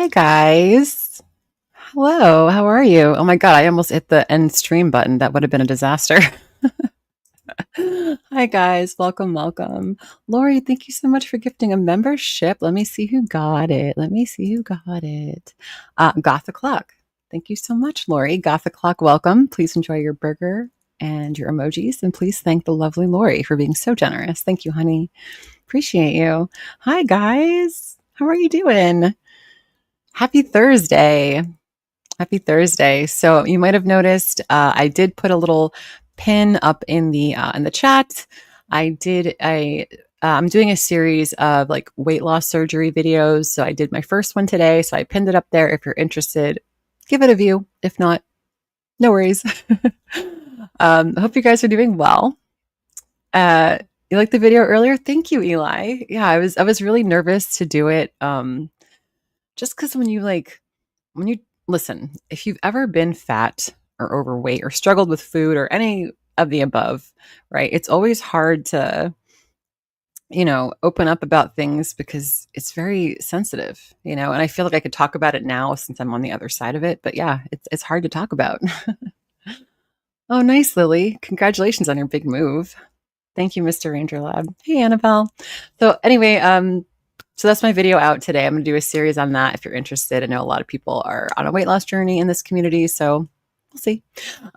Hi guys. Hello, how are you? Oh my God, I almost hit the end stream button. That would have been a disaster. Hi guys, welcome. Lori, thank you so much for gifting a membership. Let me see who got it. Goth O'Clock. Thank you so much, Lori. Goth O'Clock, welcome. Please enjoy your burger and your emojis. And please thank the lovely Lori for being so generous. Thank you, honey. Appreciate you. Hi guys. How are you doing? Happy Thursday. Happy Thursday. So you might have noticed I did put a little pin up in the chat. I'm doing a series of like weight loss surgery videos. So I did my first one today. So I pinned it up there. If you're interested, give it a view. If not, no worries. I hope you guys are doing well. You liked the video earlier? Thank you, Eli. Yeah, I was really nervous to do it. Just because when you listen, if you've ever been fat or overweight or struggled with food or any of the above, right? It's always hard to, open up about things because it's very sensitive, and I feel like I could talk about it now since I'm on the other side of it. But yeah, it's hard to talk about. Oh, nice, Lily. Congratulations on your big move. Thank you, Mr. Ranger Lab. Hey, Annabelle. So anyway, so that's my video out today. I'm going to do a series on that if you're interested. I know a lot of people are on a weight loss journey in this community, so we'll see.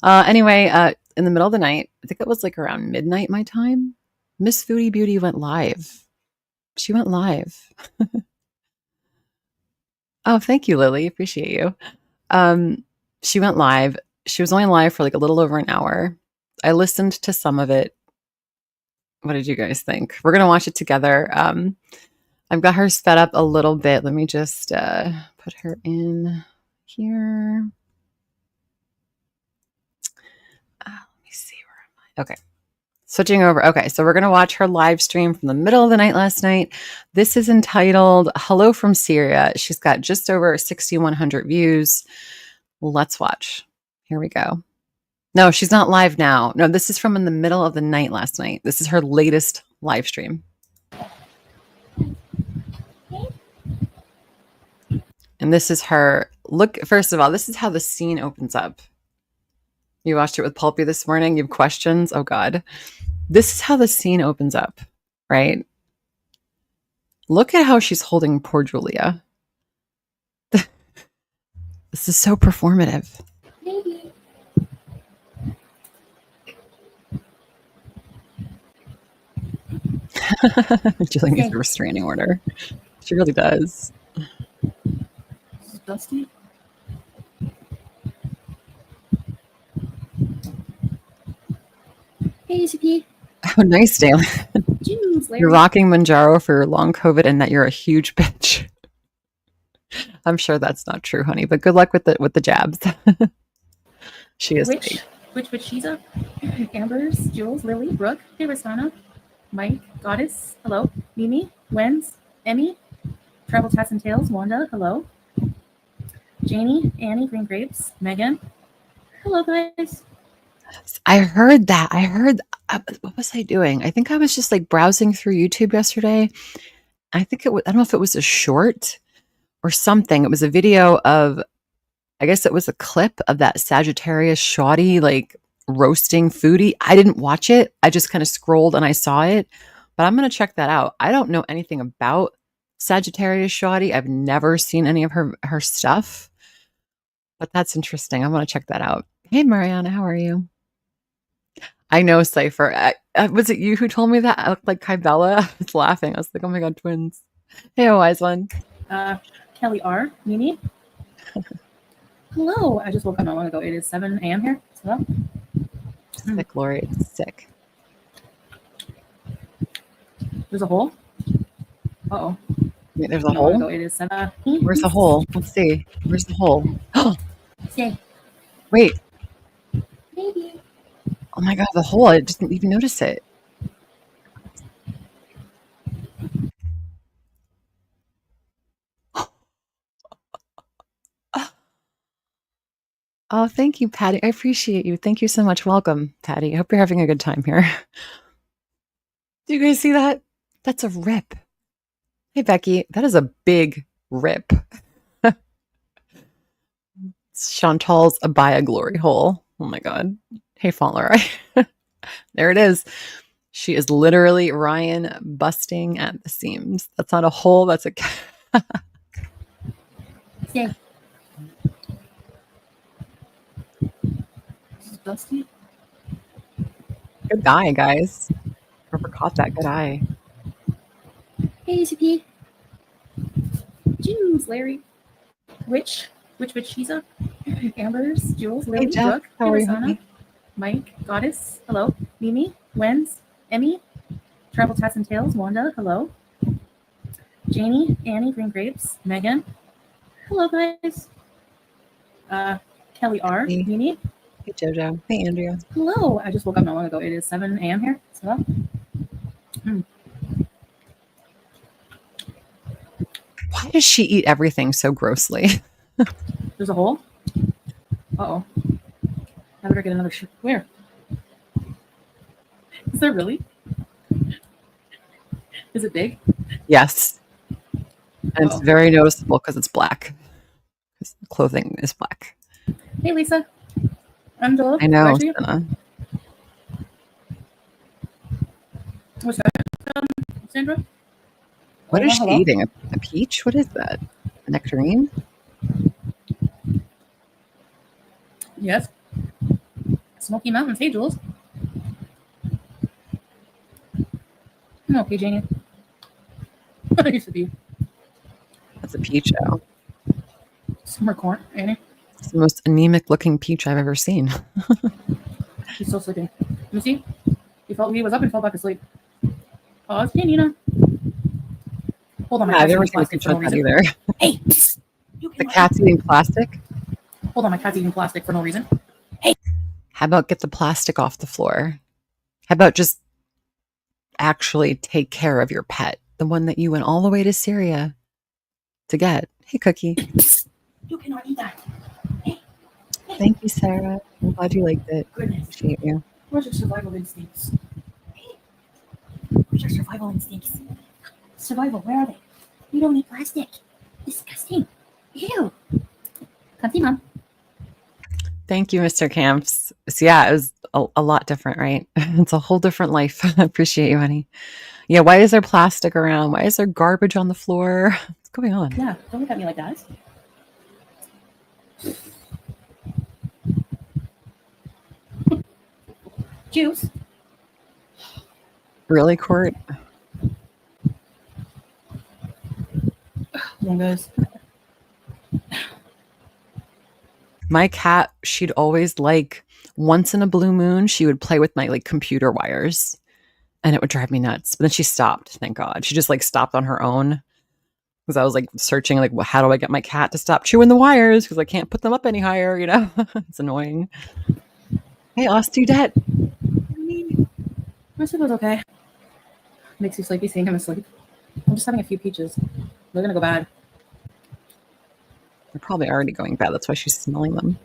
Anyway, in the middle of the night, I think it was like around midnight my time, Miss Foodie Beauty went live. She went live. Oh, thank you, Lily. Appreciate you. She went live. She was only live for like a little over an hour. I listened to some of it. What did you guys think? We're going to watch it together. I've got her sped up a little bit. Let me just put her in here. Let me see. Where am I? Okay. Switching over. Okay. So we're going to watch her live stream from the middle of the night last night. This is entitled Hello from Syria. She's got just over 6,100 views. Let's watch. Here we go. No, she's not live now. No, this is from in the middle of the night last night. This is her latest live stream. And this is her look. First of all, this is how the scene opens up. You watched it with Pulpy this morning. You have questions. Oh God. This is how the scene opens up, right? Look at how she's holding poor Julia. This is so performative. Maybe. Julia needs a restraining order. She really does. This is Dusty. Hey, ACP. Oh, nice, Dale. Jeez, You're rocking Manjaro for your long COVID and that you're a huge bitch. I'm sure that's not true, honey, but good luck with the jabs. She is Which she's up? Amber's, Jules, Lily, Brooke, hey, Rastana, Mike, Goddess, hello, Mimi, Wens, Emmy, Travel Tats and Tails, Wanda, hello, Janie, Annie, Green Grapes, Megan, hello, guys. I heard that. What was I doing? I think I was just like browsing through YouTube yesterday. I think I don't know if it was a short or something. It was a video of, I guess it was a clip of that Sagittarius shoddy, like roasting foodie. I didn't watch it. I just kind of scrolled and I saw it, but I'm going to check that out. I don't know anything about Sagittarius shoddy. I've never seen any of her stuff, but that's interesting. I want to check that out. Hey, Mariana, how are you? I know, Cypher. Was it you who told me that? I looked like Kybella. I was laughing. I was like, oh my God, twins. Hey, a wise one. Kelly R. Mimi. Hello. I just woke up not long ago. It is 7 a.m. here. So. Sick, Lori. It's sick. There's a hole? Uh-oh. Wait, there's a hole? It is 7. Where's the hole? Let's see. Where's the hole? Stay. Wait. Maybe. Oh my God, the hole. I just didn't even notice it. Oh, thank you, Patty. I appreciate you. Thank you so much. Welcome, Patty. I hope you're having a good time here. Do you guys see that? That's a rip. Hey, Becky. That is a big rip. Chantal's Abaya glory hole. Oh my God. Hey, Fauntleroy. There it is. She is literally Ryan busting at the seams. That's not a hole. That's a. Stay. This is busty. Good eye, guys. Whoever caught that, good eye. Hey, ACP. Jules, Larry. Which Shiza? Amber's, Jules, Hey, Lily, Jeff. Brooke, How are you, Rosanna, honey? Mike, Goddess, hello. Mimi, Wens, Emmy, Travel Tats and Tails, Wanda, hello. Janie, Annie, Green Grapes, Megan, hello, guys. Kelly R, Hey. Mimi, Hey, Jojo. Hey, Andrea. hello. I just woke up not long ago. It is 7 a.m. here. So, Why does she eat everything so grossly? there's a hole. Uh-oh. I better get another Where? Is there really? Is it big? Yes. And it's very noticeable because it's black. Because the clothing is black. Hey, Lisa. Angela. I know. What's that? Sandra? What is she hello? eating? A peach? What is that? A nectarine? Yes. Smoky Mountains. Hey, Jules. I'm okay, Janie. I used to be. That's a peach, oh. Summer corn, Annie. It's the most anemic looking peach I've ever seen. He's still sleeping. Let me see. He was up and fell back asleep. Oh, it's Nina. Hold on, my I've cat's never eating seen a plastic peach for no like that reason. either. Hey! The cat's eating plastic? Hold on, my cat's eating plastic for no reason. Hey! How about get the plastic off the floor? How about just actually take care of your pet? The one that you went all the way to Syria to get. Hey, Cookie. You cannot eat that. Hey. Thank you, Sarah. I'm glad you liked it. Goodness. Appreciate you. Where's your survival instincts? Hey. Where's your survival instincts? Survival, where are they? We don't need plastic. Disgusting. Ew. Come see, Mom. Thank you, Mr. Camps. So yeah, it was a lot different, right? It's a whole different life. I appreciate you, honey. Yeah, why is there plastic around? Why is there garbage on the floor? What's going on? Yeah, don't look at me like that. Juice. Really, Court? Come on, guys. My cat, she'd always once in a blue moon, she would play with my computer wires and it would drive me nuts. But then she stopped, thank God. She just stopped on her own because I was searching well, how do I get my cat to stop chewing the wires because I can't put them up any higher, It's annoying. Hey, Ostudette. My sleep was okay. Makes you sleepy seeing him asleep. I'm just having a few peaches. They're gonna go bad. They're probably already going bad. That's why she's smelling them.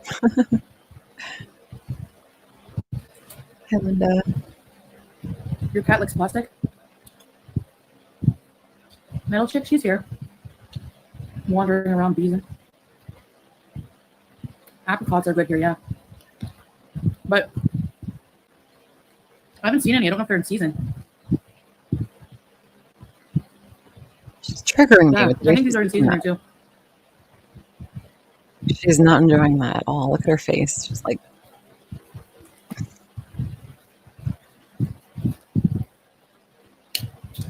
Hey, Linda. Your cat licks plastic? Metal chick, she's here. Wandering around beezing. Apricots are good here, yeah. But I haven't seen any. I don't know if they're in season. She's triggering me. Yeah, With I think these are in season here too. She's not enjoying that at all. Look at her face. She's like,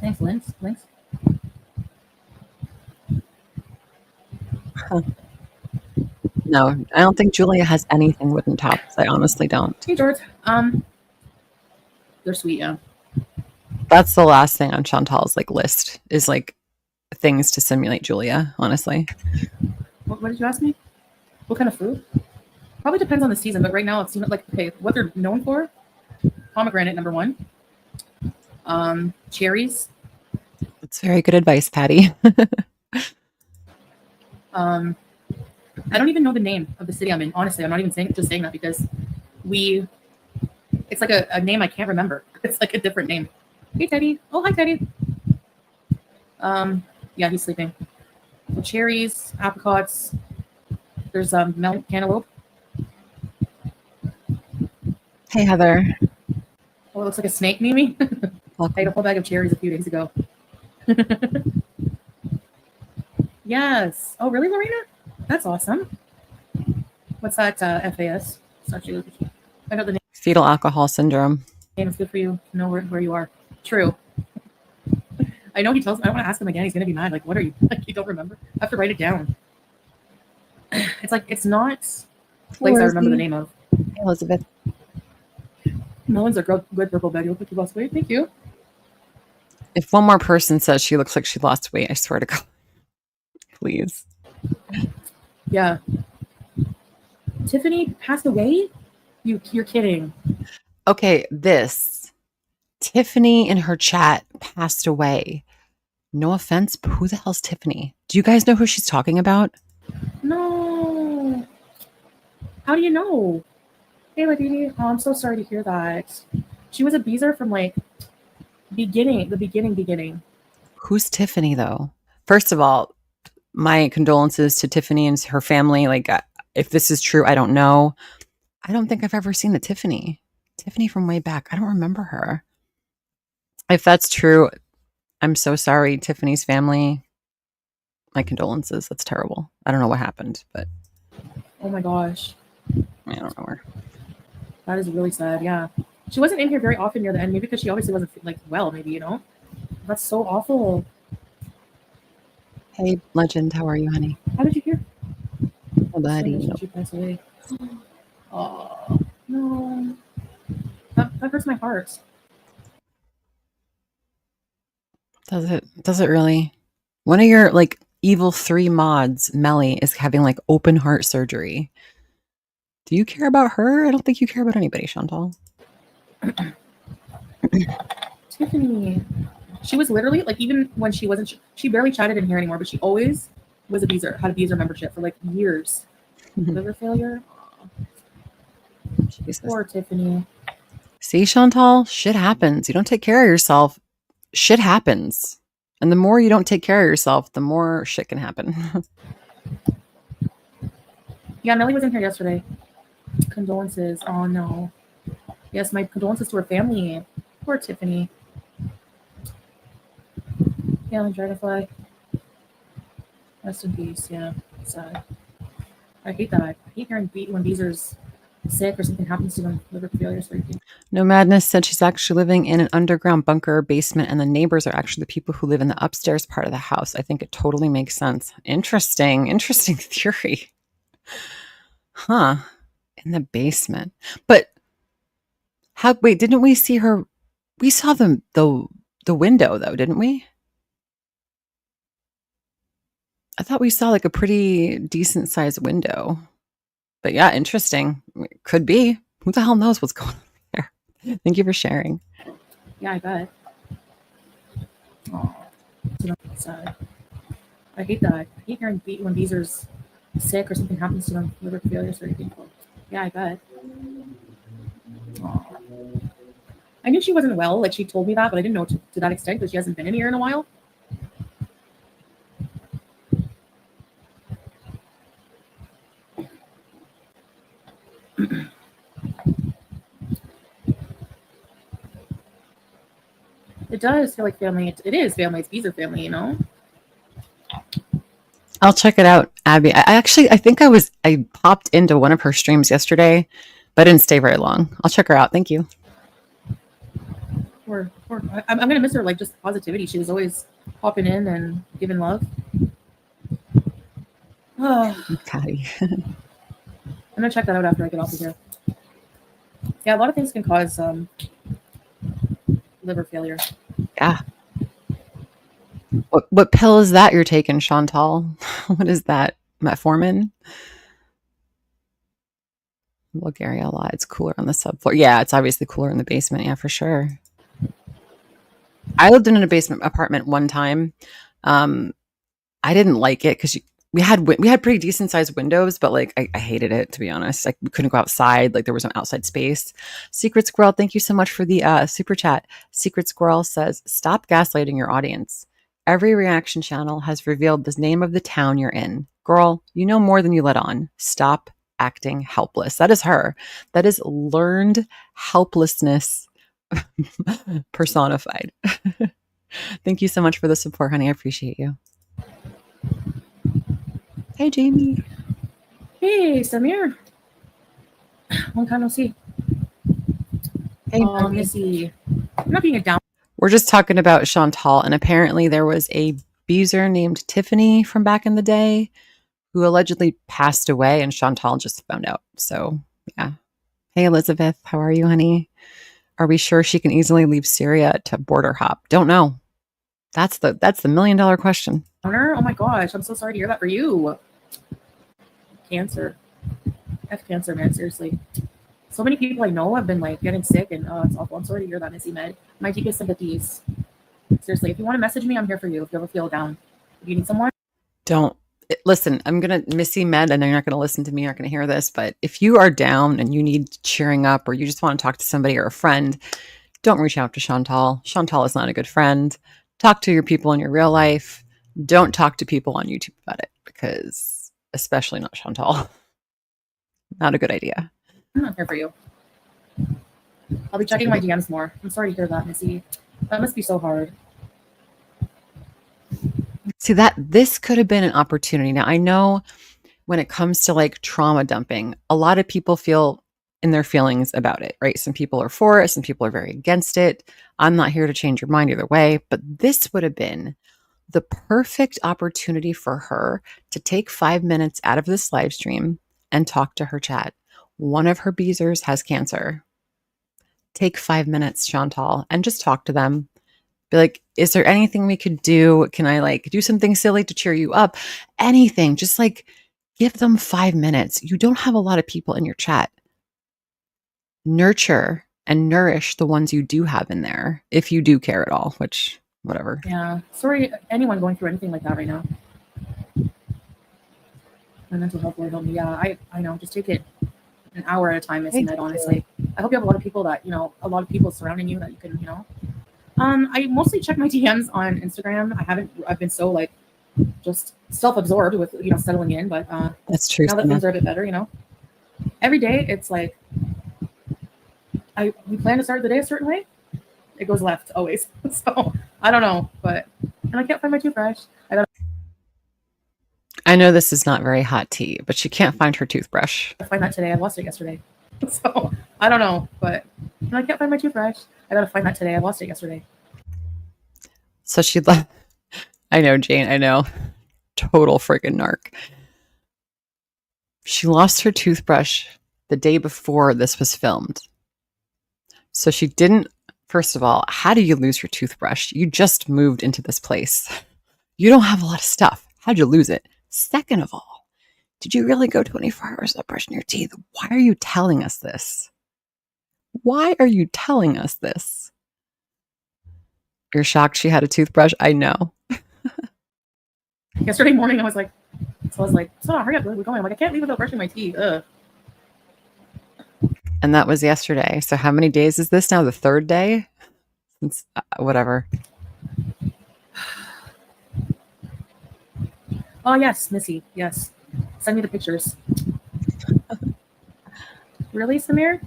Thanks, Links. huh. No, I don't think Julia has anything wooden tops. I honestly don't. Hey, George. They're sweet, yeah. That's the last thing on Chantal's list is things to simulate Julia, honestly. What did you ask me? What kind of food? Probably depends on the season, but right now it seems okay, what they're known for, pomegranate number 1. Cherries. That's very good advice, Patty. I don't even know the name of the city I'm in. Honestly, I'm not even saying that because it's a name I can't remember. It's a different name. Hey, Teddy. Oh, hi, Teddy. Yeah, he's sleeping. So cherries, apricots. There's melon cantaloupe. Hey, Heather. Oh, it looks like a snake, Mimi. I Welcome. ate a whole bag of cherries a few days ago. Yes. Oh, really, Lorena? That's awesome. What's that? FAS. It's actually, I know the Fetal alcohol syndrome. name is good for you to know where you are. True. I know he tells me. I want to ask him again. He's gonna be mad. Like, what are you? Like, you don't remember? I have to write it down. It's like it's not place I remember the name of. Hey, Elizabeth. Melons are good purple bag. You'll put your lost weight. Thank you. If one more person says she looks like she lost weight, I swear to God. Please. Yeah. Tiffany passed away? You're kidding. Okay, this. Tiffany in her chat passed away. No offense, but who the hell's Tiffany? Do you guys know who she's talking about? No. How do you know? Hey, lady. Oh, I'm so sorry to hear that. She was a beezer from like the beginning. Who's Tiffany, though? First of all, my condolences to Tiffany and her family. Like, if this is true, I don't know. I don't think I've ever seen the Tiffany. Tiffany from way back. I don't remember her. If that's true, I'm so sorry, Tiffany's family. My condolences. That's terrible. I don't know what happened, but Oh my gosh. I don't know her. That is really sad. Yeah. She wasn't in here very often near the end, maybe because she obviously wasn't like well, maybe, you know? That's so awful. Hey, Legend, how are you, honey? How did you hear? Oh, buddy. She passed away. Oh, no. That hurts my heart. Does it? Does it really? One of your like evil 3 mods, Melly, is having like open heart surgery. Do you care about her? I don't think you care about anybody, Chantal. Tiffany. She was literally like, even when she wasn't, she barely chatted in here anymore, but she always was a beezer, had a beezer membership for like years. Liver failure. Jesus. Poor Tiffany. See, Chantal, shit happens. You don't take care of yourself. Shit happens. And the more you don't take care of yourself, the more shit can happen. Yeah, Melly was in here yesterday. Condolences. Oh no. Yes, my condolences to her family. Poor Tiffany. Yeah, dragonfly. Rest in peace. Yeah, sad. I hate that. I hate hearing when beezer's sick or something happens to them, liver failure, something. No Madness said she's actually living in an underground bunker or basement, and the neighbors are actually the people who live in the upstairs part of the house. I think it totally makes sense. Interesting theory. Huh. In the basement. But wait, didn't we see her? We saw the window though, didn't we? I thought we saw like a pretty decent sized window. But yeah, interesting. Could be. Who the hell knows what's going on there? Thank you for sharing. Yeah, I bet. Oh, sad. I hate that. I hate hearing when beezer's sick or something happens to them, liver failure, something. Yeah, I bet. Oh. I knew she wasn't well. Like, she told me that, but I didn't know to that extent because she hasn't been in here in a while. It does feel like family. It is family. It's Beezer family, you know? I'll check it out, Abby. I think I popped into one of her streams yesterday, but I didn't stay very long. I'll check her out. Thank you. I'm going to miss her, like, just positivity. She was always popping in and giving love. Oh. Patty. I'm going to check that out after I get off of here. Yeah, a lot of things can cause liver failure. Yeah. What pill is that you're taking, Chantal? What is that? Metformin? Bulgaria a lot. It's cooler on the subfloor. Yeah, it's obviously cooler in the basement. Yeah, for sure. I lived in a basement apartment one time. I didn't like it because we had pretty decent sized windows, but like I hated it, to be honest. Like we couldn't go outside. Like there was no outside space. Secret Squirrel, thank you so much for the super chat. Secret Squirrel says, "Stop gaslighting your audience. Every reaction channel has revealed the name of the town you're in. Girl, you know more than you let on. Stop acting helpless. That is her. That is learned helplessness personified. Thank you so much for the support, honey. I appreciate you. Hey, Jamie. Hey, Samir. Long time no see. Hey, Missy. I'm not being a down. We're just talking about Chantal, and apparently there was a beezer named Tiffany from back in the day who allegedly passed away, and Chantal just found out. So, yeah. Hey, Elizabeth. How are you, honey? Are we sure she can easily leave Syria to border hop? Don't know. That's the $1 million question. Oh my gosh, I'm so sorry to hear that for you. Cancer. F cancer, man, seriously. So many people I know have been like getting sick, and it's awful. I'm sorry to hear that, Missy Med. My deepest sympathies. Seriously, if you want to message me, I'm here for you. If you ever feel down, if you need someone. Don't listen. I'm gonna Missy Med, and you're not gonna listen to me. You're not gonna hear this, but if you are down and you need cheering up, or you just want to talk to somebody or a friend, don't reach out to Chantal. Chantal is not a good friend. Talk to your people in your real life. Don't talk to people on YouTube about it, because especially not Chantal. Not a good idea. I'm not here for you. I'll be checking my DMs more. I'm sorry to hear that, Missy. That must be so hard. See, that this could have been an opportunity. Now, I know when it comes to like trauma dumping, a lot of people feel in their feelings about it, right? Some people are for it, some people are very against it. I'm not here to change your mind either way, but this would have been the perfect opportunity for her to take 5 minutes out of this live stream and talk to her chat. One of her beezers has cancer. Take 5 minutes, Chantal, and just talk to them. Be like, is there anything we could do? Can I like do something silly to cheer you up? Anything. Just like give them 5 minutes. You don't have a lot of people in your chat. Nurture and nourish the ones you do have in there, if you do care at all, which whatever. Yeah. Sorry, anyone going through anything like that right now. My mental health will help me. Yeah, I know. Just take it an hour at a time, Missy Med, honestly. I hope you have a lot of people that, a lot of people surrounding you that you can, I mostly check my DMs on Instagram. I've been so like just self-absorbed with, settling in, but that's true. Now that things are a bit better, every day it's like, we plan to start the day a certain way. It goes left always. So I don't know, and I can't find my toothbrush. I know this is not very hot tea, but she can't find her toothbrush. I find that today. I lost it yesterday. So I don't know, and I can't find my toothbrush. I gotta find that today. I lost it yesterday. So she left. I know, Jane. I know. Total freaking narc. She lost her toothbrush the day before this was filmed. So she didn't. First of all, how do you lose your toothbrush? You just moved into this place. You don't have a lot of stuff. How'd you lose it? Second of all, did you really go 24 hours without brushing your teeth? Why are you telling us this? Why are you telling us this? You're shocked she had a toothbrush? I know. Yesterday morning, I was like, so hurry up, we're going. I'm like, I can't leave without brushing my teeth. Ugh. And that was yesterday. So how many days is this now? The third day? Since whatever. Oh, yes, Missy. Yes. Send me the pictures. Really, Samir?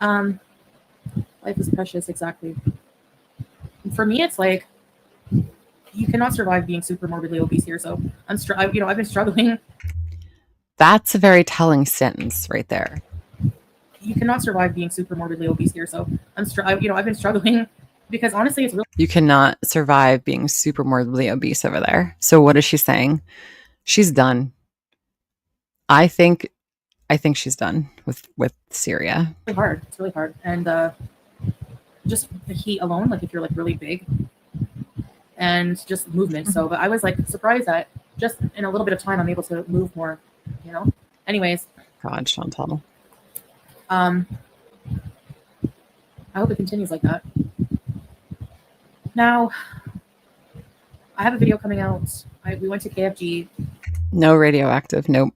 Life is precious, exactly. For me, it's like, you cannot survive being super morbidly obese here. So I've been struggling. That's a very telling sentence right there. You cannot survive being super morbidly obese here. So I've been struggling because honestly, it's really. You cannot survive being super morbidly obese over there. So what is she saying? She's done. I think she's done with Syria. It's really hard. It's really hard. And just the heat alone, like if you're like really big and just movement. So, but I was like surprised that just in a little bit of time, I'm able to move more, anyways. God, Chantal. I hope it continues like that. Now, I have a video coming out. We went to KFG. No radioactive. Nope.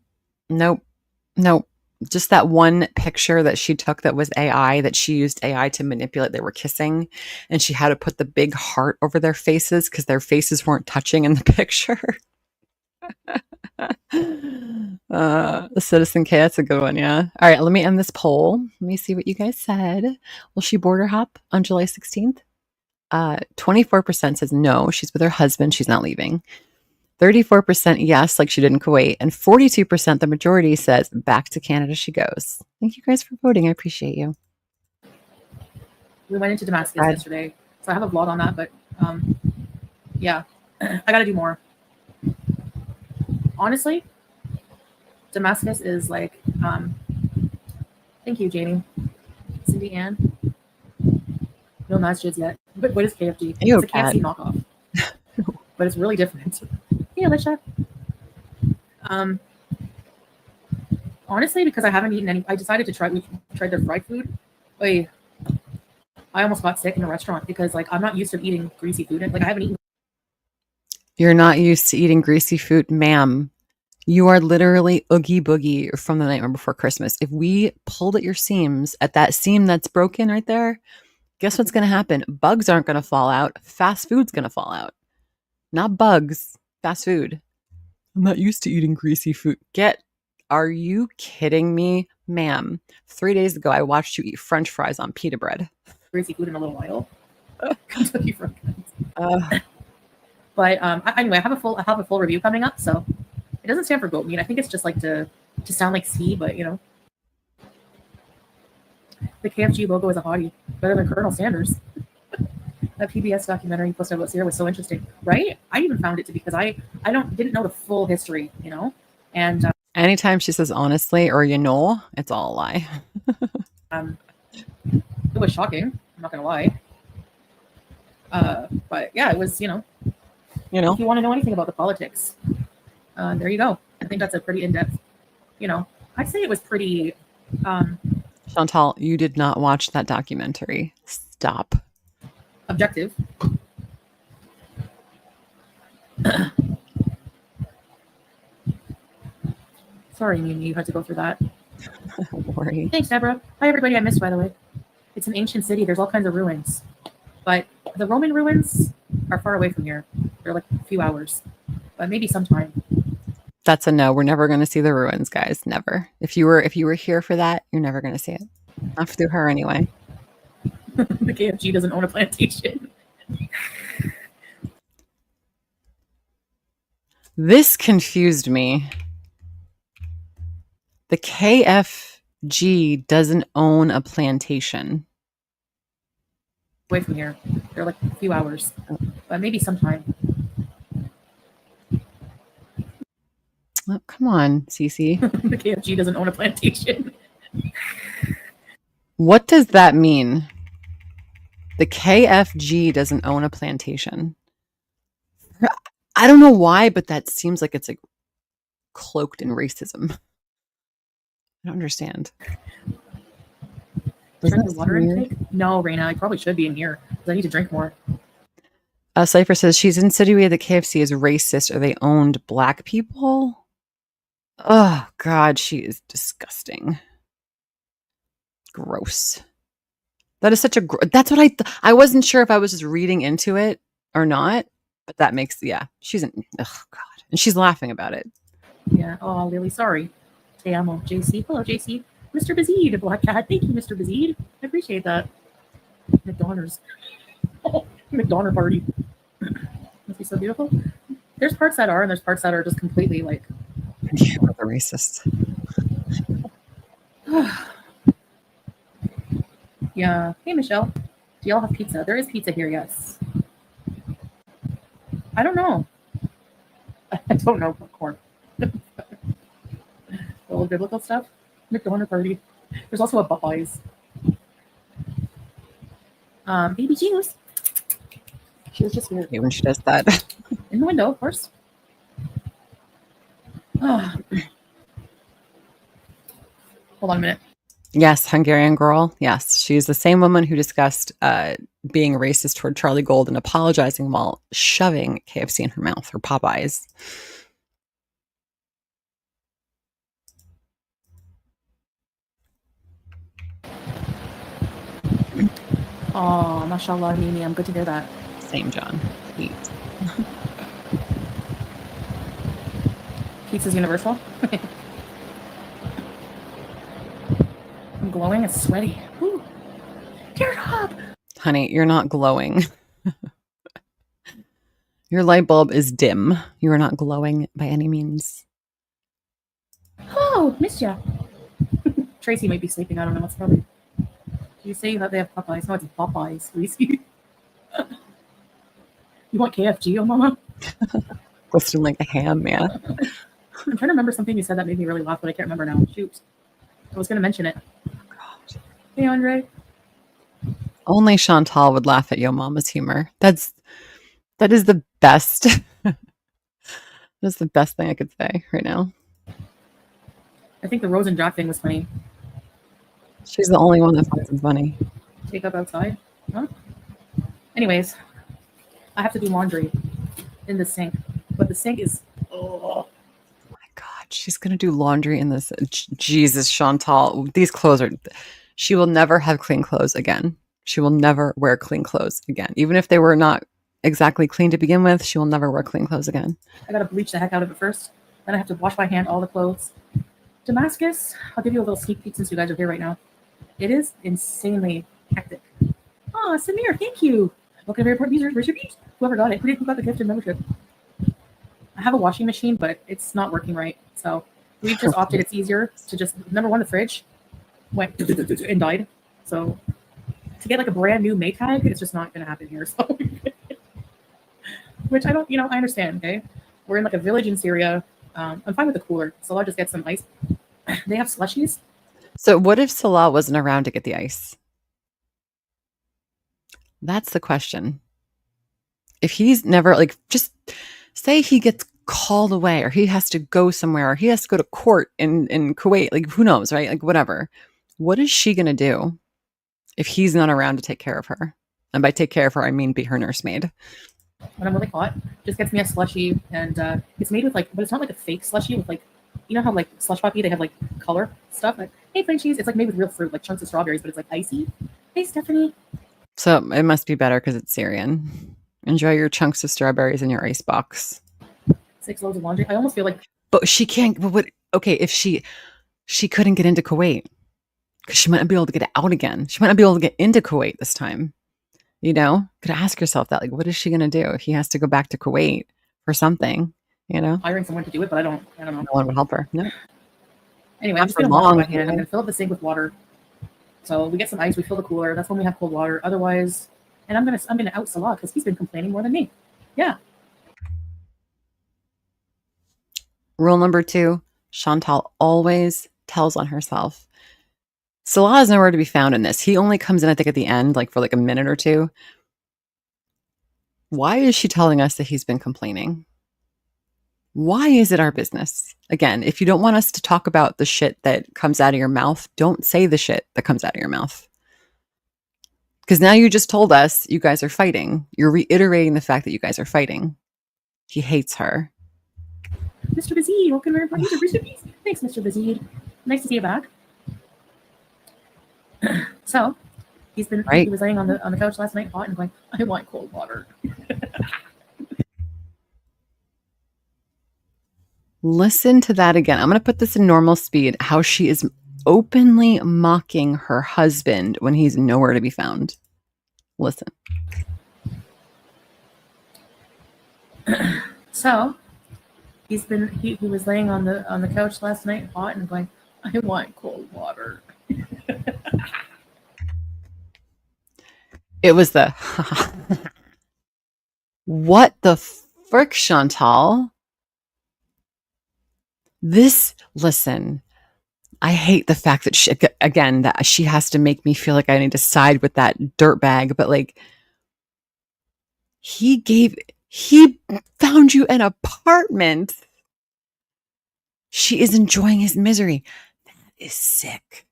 Just that one picture that she took that was AI, that she used AI to manipulate. They were kissing and she had to put the big heart over their faces because their faces weren't touching in the picture. The Citizen K, that's a good one, yeah. All right, let me end this poll. Let me see what you guys said. Will she border hop on July 16th? 24% says no, she's with her husband, she's not leaving. 34% yes, like she did in Kuwait. And 42%, the majority, says back to Canada she goes. Thank you guys for voting. I appreciate you. We went into Damascus yesterday, so I have a vlog on that, but yeah, I got to do more. Honestly, Damascus is like, thank you, Jamie. Cindy Ann. No masjids yet. But what is KFG? It's a KFC knockoff. But it's really different. Hey, Alicia. Honestly, because I haven't eaten any, I decided to try. We tried their fried food. Wait, I almost got sick in a restaurant because like I'm not used to eating greasy food. Like I haven't eaten. You're not used to eating greasy food, ma'am. You are literally Oogie Boogie from The Nightmare Before Christmas. If we pulled at your seams, at that seam that's broken right there, guess what's going to happen? Bugs aren't going to fall out. Fast food's going to fall out. Not bugs, fast food. I'm not used to eating greasy food. Are you kidding me, ma'am? 3 days ago, I watched you eat French fries on pita bread. Greasy food in a little while. Kentucky Fried Onions. But anyway, I have a full review coming up, so it doesn't stand for goat meat. I think it's just like to sound like C, but you know, the KFG logo is a hottie, better than Colonel Sanders. That PBS documentary you posted about Syria was so interesting, right? I even found it to be because I didn't know the full history, you know, and anytime she says honestly or you know, it's all a lie. It was shocking. I'm not gonna lie. But yeah, it was, you know, if you want to know anything about the politics, there you go. I think that's a pretty in-depth, you know, I'd say it was pretty. Chantal, you did not watch that documentary. Stop. Objective. Sorry, Mimi, you had to go through that. Don't worry. Thanks, Deborah. Hi, everybody. I missed, by the way. It's an ancient city. There's all kinds of ruins. But the Roman ruins are far away from here. They're like a few hours. But maybe sometime. That's a no. We're never going to see the ruins, guys. Never. If you were here for that, you're never going to see it. Not through her anyway. The KFG doesn't own a plantation. This confused me. The KFG doesn't own a plantation. Away from here. They're like a few hours. But maybe sometime. Oh, come on, Cece. The KFG doesn't own a plantation. What does that mean? The KFG doesn't own a plantation. I don't know why, but that seems like it's like cloaked in racism. I don't understand. Turn the water intake? No, Raina, I probably should be in here because I need to drink more. Cypher says she's insinuated that KFC is racist or they owned black people. Oh, God, she is disgusting. Gross. That is such a... That's what I wasn't sure if I was just reading into it or not, but that makes... Yeah, she's an... Oh, God. And she's laughing about it. Yeah. Oh, Lily, sorry. Te amo, JC. Hello, JC. Mr. Bazid, Black Cat. Thank you, Mr. Bazid. I appreciate that. McDonald's. Oh, McDonald's party. Must be so beautiful. There's parts that are, and there's parts that are just completely like... Yeah, we're the racist. Yeah. Hey, Michelle. Do y'all have pizza? There is pizza here, yes. I don't know. I don't know popcorn. All the biblical stuff. McDonald's party. There's also a Popeyes. Baby Juice. She was just here. When she does that. In the window, of course. Hold on a minute. Yes, Hungarian girl. Yes, she's the same woman who discussed being racist toward Charlie Gold and apologizing while shoving KFC in her mouth, or Popeyes. Oh, mashallah, Mimi. I'm good to hear that. Same, John. Eat. Pizza's universal. I'm glowing and sweaty. Woo. Tear it up. Honey, you're not glowing. Your light bulb is dim. You are not glowing by any means. Oh, missed ya. Tracy might be sleeping. I don't know. It's probably. You say that they have Popeyes. No, it's Popeyes, Lucy. You want KFG, oh mama? Twisting like a ham, yeah. I'm trying to remember something you said that made me really laugh, but I can't remember now. Shoot. I was going to mention it. God. Hey, Andre. Only Chantal would laugh at Yo Mama's humor. That is the best. That's the best thing I could say right now. I think the Rose and Jack thing was funny. She's the only one that finds it funny. Take up outside? Huh? Anyways, I have to do laundry in the sink, but the sink is. Oh my God, she's gonna do laundry in this. Jesus, Chantal, these clothes are. She will never have clean clothes again. She will never wear clean clothes again, even if they were not exactly clean to begin with. She will never wear clean clothes again. I gotta bleach the heck out of it first. Then I have to wash by hand all the clothes. Damascus, I'll give you a little sneak peek since you guys are here right now. It is insanely hectic. Oh, Samir, thank you. Welcome to Airport Users. Where's your piece? Whoever got it. Who got the gifted membership? I have a washing machine, but it's not working right. So we've just opted it's easier to just, number one, the fridge went and died. So to get like a brand new Maytag, it's just not going to happen here. So, which I don't, I understand. Okay. We're in like a village in Syria. I'm fine with the cooler. So I'll just get some ice. They have slushies. So what if Salah wasn't around to get the ice? That's the question. If he's never, like, just say he gets called away or he has to go somewhere or he has to go to court in Kuwait, like, who knows, right? Like, whatever. What is she going to do if he's not around to take care of her? And by take care of her, I mean be her nursemaid. When I'm really hot, just gets me a slushie, and it's made with like, but it's not like a fake slushie with like, you know how like slush puppy they have like color stuff. Like, hey, Frenchies, it's like made with real fruit, like chunks of strawberries, but it's like icy. Hey, Stephanie. So it must be better because it's Syrian. Enjoy your chunks of strawberries in your ice box. 6 loads of laundry. I almost feel like, but she can't. But what? Okay, if she couldn't get into Kuwait because she might not be able to get out again. She might not be able to get into Kuwait this time. Could ask yourself that, like, what is she going to do if he has to go back to Kuwait for something, hiring someone to do it, but I don't know. No one would help her. No. Anyway, I'm just going to wash my hand. I'm going to fill up the sink with water. So we get some ice, we fill the cooler. That's when we have cold water. Otherwise, and I'm going to out Salah because he's been complaining more than me. Yeah. Rule number 2, Chantal always tells on herself. Salah is nowhere to be found in this. He only comes in, I think, at the end, like for like a minute or two. Why is she telling us that he's been complaining? Why is it our business? Again, if you don't want us to talk about the shit that comes out of your mouth, don't say the shit that comes out of your mouth. Because now you just told us you guys are fighting. You're reiterating the fact that you guys are fighting. He hates her. Mr. Bazid, welcome to our YouTube. Thanks, Mr. Bazid. Nice to see you back. So, he was laying on the couch last night, hot, and going, I want cold water. Listen to that again. I'm going to put this in normal speed. How she is openly mocking her husband when he's nowhere to be found. Listen. So, he was laying on the couch last night, hot, and going, I want cold water. It was the what the frick, Chantal? Listen, I hate the fact that she has to make me feel like I need to side with that dirtbag, but like he found you an apartment. She is enjoying his misery. That is sick.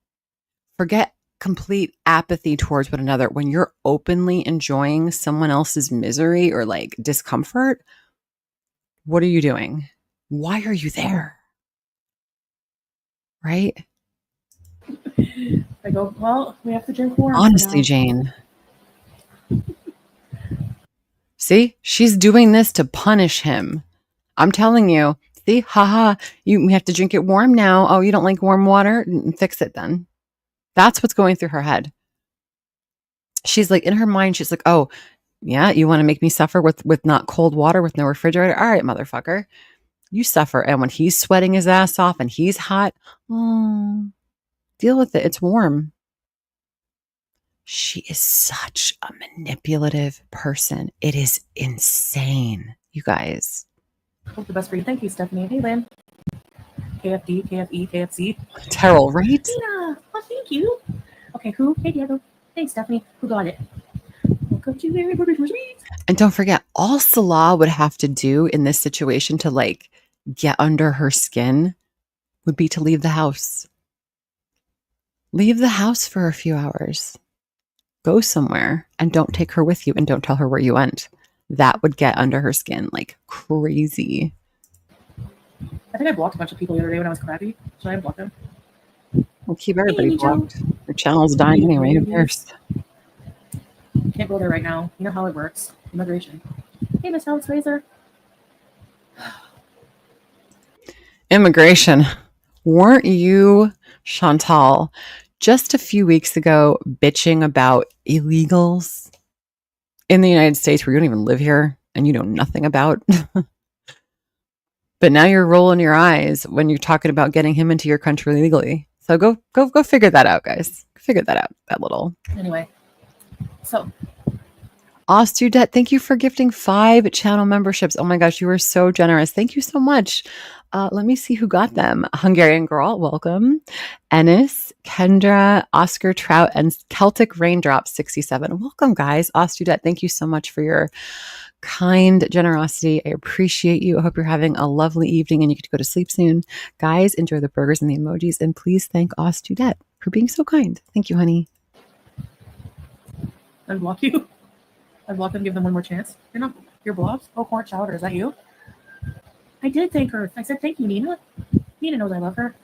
Forget complete apathy towards one another. When you're openly enjoying someone else's misery or like discomfort, what are you doing? Why are you there? Right? I go, well, we have to drink warm. Honestly, Jane. See, she's doing this to punish him. I'm telling you, See, haha, you have to drink it warm now. Oh, you don't like warm water? Fix it then. That's what's going through her head. She's like, in her mind, she's like, oh, yeah, you want to make me suffer with not cold water, with no refrigerator? All right, motherfucker. You suffer. And when he's sweating his ass off and he's hot, oh, deal with it. It's warm. She is such a manipulative person. It is insane, you guys. Hope the best for you. Thank you, Stephanie. Hey, Lynn. KFD, KFE, KFC. Terrible, right? Tina. Oh, thank you. Okay, who? Hey, Diego. Thanks, Stephanie. Who got it? Welcome to Mary Burberry. And don't forget, all Salah would have to do in this situation to like get under her skin would be to leave the house. Leave the house for a few hours. Go somewhere and don't take her with you and don't tell her where you went. That would get under her skin like crazy. I think I blocked a bunch of people the other day when I was crappy. Should I unblock them? We'll keep everybody blocked. Your channel's dying anyway. Who cares? Can't go there right now. You know how it works. Immigration. Hey, Miss Alex Razor. Immigration. Weren't you, Chantal, just a few weeks ago bitching about illegals in the United States where you don't even live here and you know nothing about? But now you're rolling your eyes when you're talking about getting him into your country legally. So go figure that out, guys. Figure that out, that little. Anyway, so. Ostudette, thank you for gifting 5 channel memberships. Oh my gosh, you were so generous. Thank you so much. Let me see who got them. Hungarian Girl, welcome. Ennis, Kendra, Oscar Trout, and Celtic Raindrop 67. Welcome, guys. Ostudette, thank you so much for your kind generosity. I appreciate you. I hope you're having a lovely evening and you get to go to sleep soon. Guys, enjoy the burgers and the emojis, and please thank Ostudette for being so kind. Thank you, honey. Unblock you. Unblock them, give them one more chance. You're not your blocked? Oh, corn chowder, is that you? I did thank her. I said thank you, Nina. Nina knows I love her.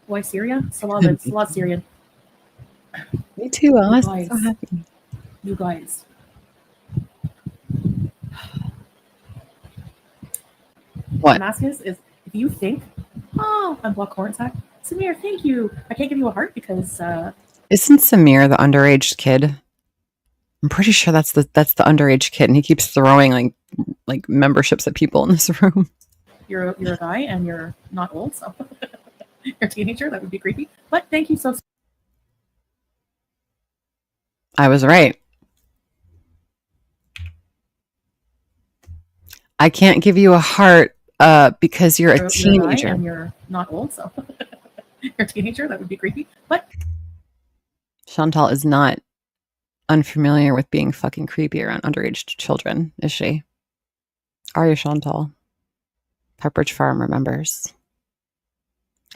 Why Syria? Salah's Syrian. Me too, I'm so happy. You guys. What? Damascus is, if you think, oh, unblock corn sack. Samir, thank you. I can't give you a heart because isn't Samir the underage kid? I'm pretty sure that's the underage kid, and he keeps throwing like memberships at people in this room. You're a guy and you're not old, so you're a teenager. That would be creepy. But thank you so. I was right. I can't give you a heart because you're a teenager. You're a guy and you're not old, so you're a teenager. That would be creepy. But Chantal is not unfamiliar with being fucking creepy around underage children, is she? Are you, Chantal? Pepperidge Farm remembers.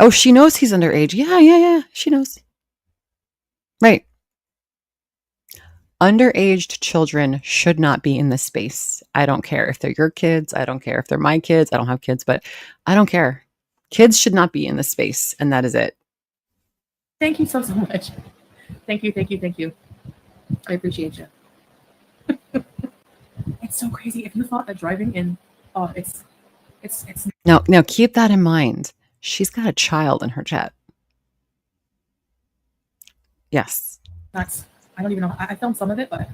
Oh, she knows he's underage. Yeah. She knows. Right. Underaged children should not be in this space. I don't care if they're your kids. I don't care if they're my kids. I don't have kids, but I don't care. Kids should not be in this space, and that is it. Thank you so much. Thank you. I appreciate you. It's so crazy. If you thought that driving in, it's. Now keep that in mind. She's got a child in her jet. Yes. I don't even know. I filmed some of it, but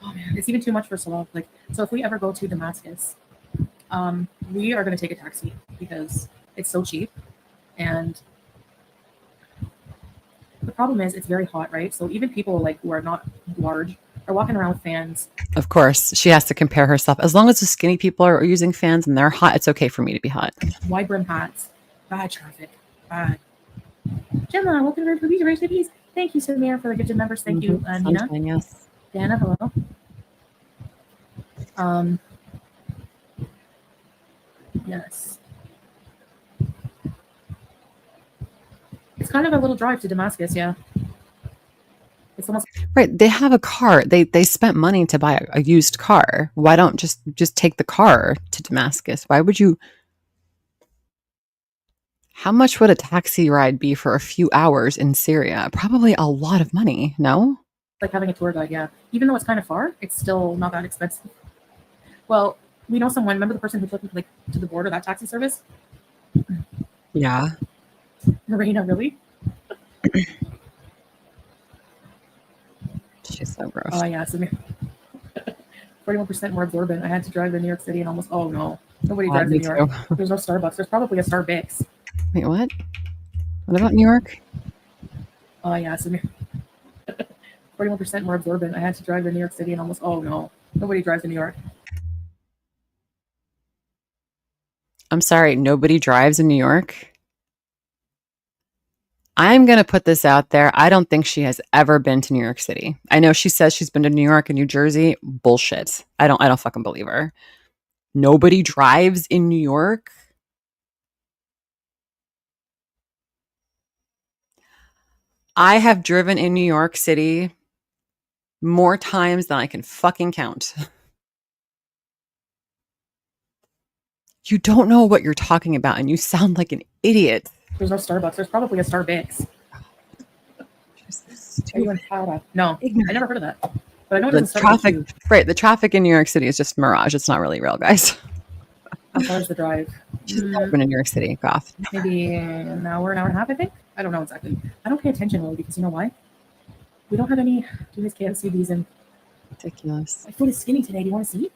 oh man, it's even too much for Salah. Like, so if we ever go to Damascus, we are going to take a taxi because it's so cheap, and the problem is it's very hot, right? So even people like who are not large are walking around with fans. Of course, she has to compare herself. As long as the skinny people are using fans and they're hot, it's okay for me to be hot. Wide brim hats, bad traffic, bad. Gemma, welcome to the Foodie. Thank you, Samir, for the gifted members. Thank you, Nina. Sunshine, yes. Dana, hello. Yes. It's kind of a little drive to Damascus, yeah. It's almost right. They have a car. They spent money to buy a used car. Why don't just take the car to Damascus? Why would you? How much would a taxi ride be for a few hours in Syria? Probably a lot of money, no? Like having a tour guide, yeah. Even though it's kind of far, it's still not that expensive. Well, We know someone. Remember the person who took me to the border, that taxi service? Yeah. Marina, really? She's so gross. Oh, yeah. So 41% more absorbent. I had to drive to New York City and almost, oh no. Nobody drives in Me New York. too. There's no Starbucks. There's probably a Starbucks. Wait, what? What about New York? Oh, yeah. So 41% more absorbent. I had to drive to New York City and almost, oh no. Nobody drives in New York. I'm sorry, nobody drives in New York? I'm going to put this out there. I don't think she has ever been to New York City. I know she says she's been to New York and New Jersey. Bullshit. I don't fucking believe her. Nobody drives in New York? I have driven in New York City more times than I can fucking count. You don't know what you're talking about and you sound like an idiot. There's no Starbucks. There's probably a Starbucks. Are you in Farrah? No, I never heard of that. But I know the traffic, right? The traffic in New York City is just mirage. It's not really real, guys. How far is the drive? She's never been in New York City. Goth. Maybe an hour and a half, I think. I don't know exactly. I don't pay attention really because you know why? We don't have any. You guys can't see these. And ridiculous. my foot is skinny today. Do you want to see?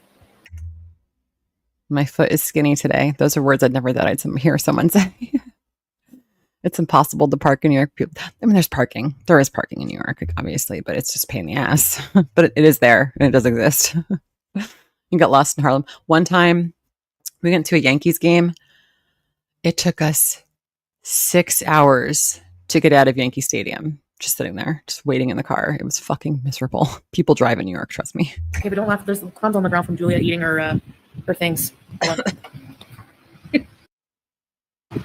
My foot is skinny today. Those are words I'd never thought I'd hear someone say. It's impossible to park in New York. I mean, there's parking. There is parking in New York, obviously, but it's just a pain in the ass. But it is there and it does exist. You got lost in Harlem. One time we went to a Yankees game. It took us 6 hours to get out of Yankee Stadium. Just sitting there, just waiting in the car. It was fucking miserable. People drive in New York, trust me. Okay, but don't laugh. There's crumbs on the ground from Julia eating her things.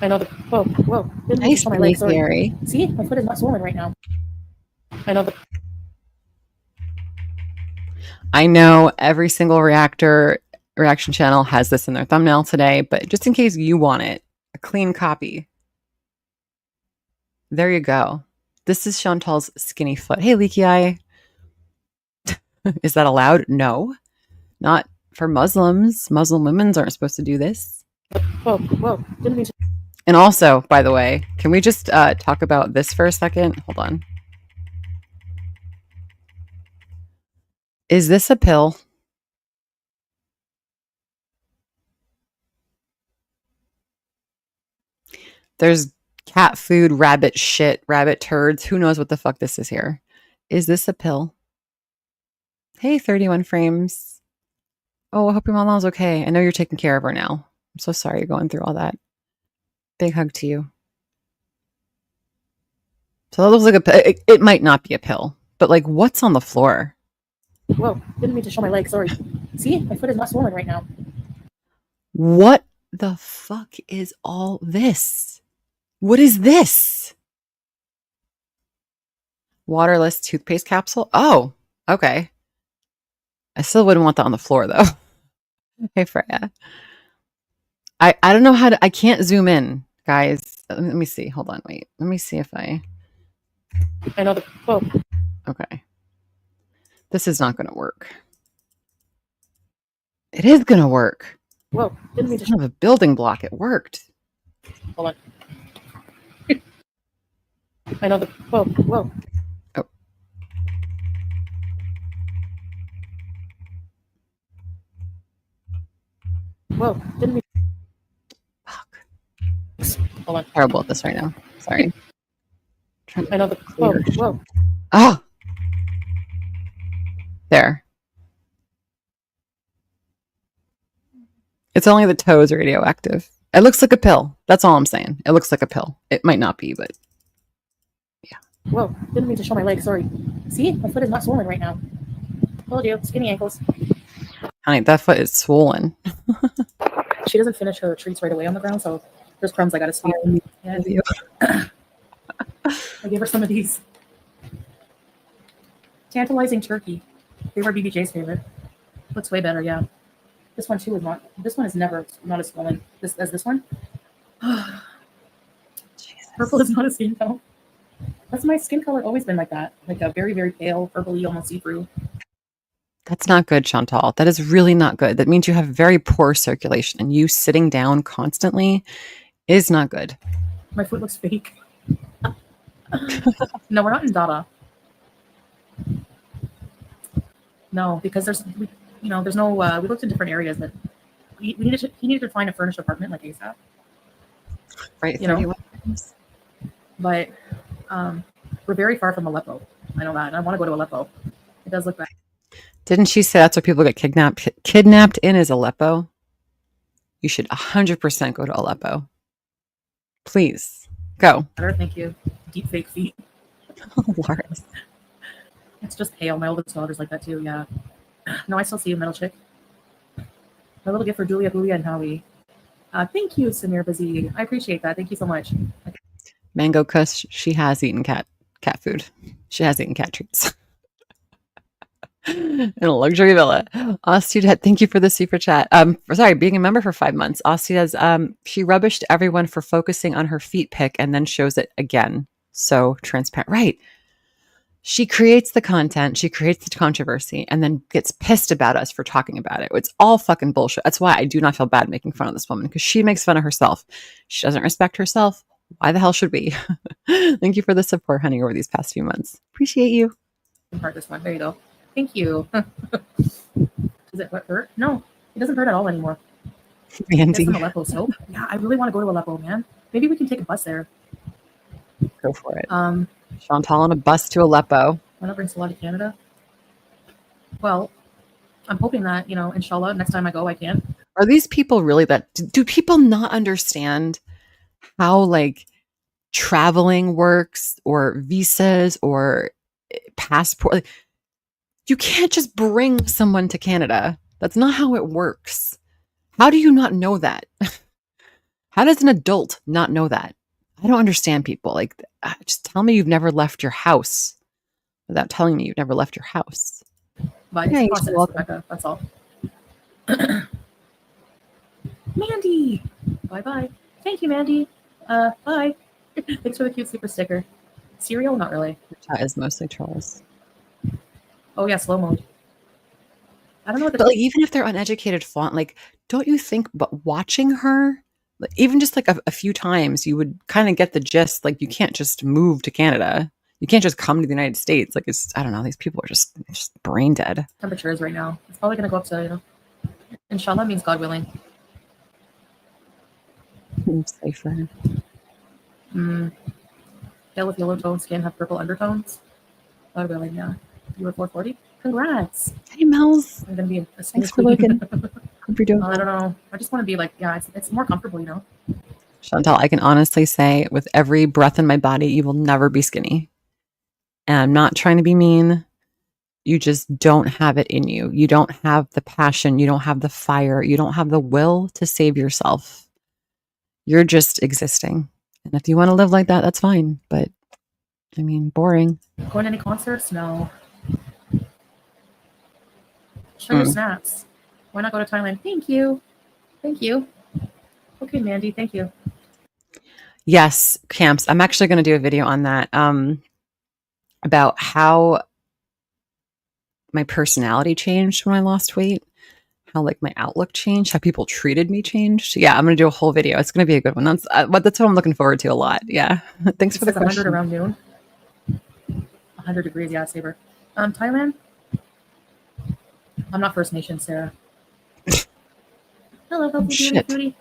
I know the whoa. Nice, Gary. See, my foot is not swollen right now. I know I know every single reaction channel has this in their thumbnail today, but just in case you want it, a clean copy. There you go. This is Chantal's skinny foot. Hey, Leaky Eye. Is that allowed? No, not for Muslims. Muslim women aren't supposed to do this. Whoa. Didn't mean to. And also, by the way, can we just talk about this for a second? Hold on. Is this a pill? There's cat food, rabbit shit, rabbit turds. Who knows what the fuck this is here? Is this a pill? Hey, 31 frames. Oh, I hope your mama's okay. I know you're taking care of her now. I'm so sorry you're going through all that. Big hug to you. So that looks like it might not be a pill, but like what's on the floor? Whoa, didn't mean to show my leg. Sorry. See, my foot is not swollen right now. What the fuck is all this? What is this? Waterless toothpaste capsule? Oh, okay. I still wouldn't want that on the floor though. Hey, Freya. I don't know how to, I can't zoom in, guys. Let me see. Hold on, wait. Let me see if I know whoa. Okay. This is not going to work. It is going to work. Whoa, didn't mean to have a building block. It worked. Hold on. I know whoa. Oh. Whoa, didn't mean. Fuck. Hold on. Terrible at this right now. Sorry. I know whoa. Ah. There. It's only the toes are radioactive. It looks like a pill. That's all I'm saying. It looks like a pill. It might not be, but yeah. Whoa, didn't mean to show my leg. Sorry. See, my foot is not swollen right now. Told you, skinny ankles. Honey, that foot is swollen. She doesn't finish her treats right away on the ground, so there's crumbs I gotta sweep. Yeah. I gave her some of these. Tantalizing turkey. They were BBJ's favorite. Looks way better, yeah. This one too is not. This one is never not as swollen as this one. Purple is not a skin tone. That's my skin color always been like that, like a very very pale purpley, almost see through. That's not good, Chantal. That is really not good. That means you have very poor circulation, and you sitting down constantly is not good. My foot looks fake. No, we're not in Dada. No, because there's no. We looked in different areas, but he needed to find a furnished apartment like ASAP. Right? But we're very far from Aleppo. I know that. I want to go to Aleppo. It does look bad. Didn't she say that's where people get kidnapped in is Aleppo? You should 100% go to Aleppo. Please go. Thank you. Deep fake feet. Lars. It's just pale. My oldest daughter's like that too. Yeah. No, I still see you, metal chick. A little gift for Julia, and Howie. Thank you, Samir Bazi. I appreciate that. Thank you so much. Mango Kush, she has eaten cat food. She has eaten cat treats. In a luxury villa. Austin, thank you for the super chat. Being a member for 5 months. Austin says, she rubbished everyone for focusing on her feet pic and then shows it again. So transparent. Right. She creates the content, she creates the controversy, and then gets pissed about us for talking about it. It's all fucking bullshit. That's why I do not feel bad making fun of this woman, because she makes fun of herself. She doesn't respect herself. Why the hell should we? Thank you for the support, honey, over these past few months. Appreciate you. This one. There you go. Thank you. Does it hurt? No, it doesn't hurt at all anymore. Randy. Aleppo soap. Yeah, I really want to go to Aleppo, man. Maybe we can take a bus there. Go for it. Chantal on a bus to Aleppo. Why not bring Salah to Canada? Well, I'm hoping that, inshallah, next time I go, I can. Are these people really that? Do people not understand how, like, traveling works or visas or passport? Like, you can't just bring someone to Canada. That's not how it works. How do you not know that? How does an adult not know that? I don't understand people. Like, just tell me you've never left your house without telling me you've never left your house. But yeah, it's process, Rebecca. That's all. Mandy. Bye-bye. Thank you, Mandy. Bye. Thanks for the cute super sticker. Cereal? Not really. That is mostly trolls. Oh, yeah, slow mode. I don't know what the... But, like, even if they're uneducated font, like, don't you think, but watching her... even just like a few times, you would kind of get the gist. Like, you can't just move to Canada. You can't just come to the United States. Like, I don't know. These people are just brain dead. Temperature is right now. It's probably going to go up to, inshallah means God willing. Safer. Pale with yellow tone skin have purple undertones. God willing, yeah. You were 440? Congrats. Hey, Mel's. I'm going to be a Thanks for looking. Hope you're doing I don't know. I just want to be like, yeah, it's more comfortable, Chantal, I can honestly say with every breath in my body, you will never be skinny. And I'm not trying to be mean. You just don't have it in you. You don't have the passion. You don't have the fire. You don't have the will to save yourself. You're just existing. And if you want to live like that, that's fine. But, I mean, boring. Going to any concerts? No. Sugar snaps. Why not go to Thailand? Thank you. Thank you. Okay, Mandy, thank you. Yes, camps. I'm actually going to do a video on that about how my personality changed when I lost weight, how, like, my outlook changed, how people treated me changed. Yeah, I'm going to do a whole video. It's going to be a good one. That's what I'm looking forward to a lot. Yeah. Thanks for the question. 100 around noon. 100 degrees, yeah, Saber. Thailand? I'm not First Nation, Sarah. Hello, Foodie.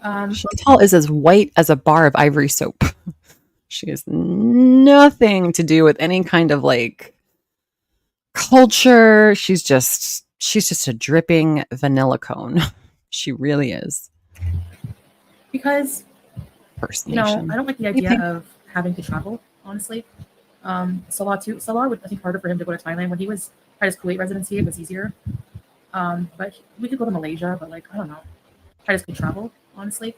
Chantal is as white as a bar of ivory soap. She has nothing to do with any kind of, like, culture. She's just a dripping vanilla cone. She really is. Because, First Nation. I don't like the idea of having to travel, honestly. Salah too. Salah would, I think, harder for him to go to Thailand. When he was at his Kuwait residency, it was easier. But we could go to Malaysia, but, like, I don't know. I just could travel, honestly.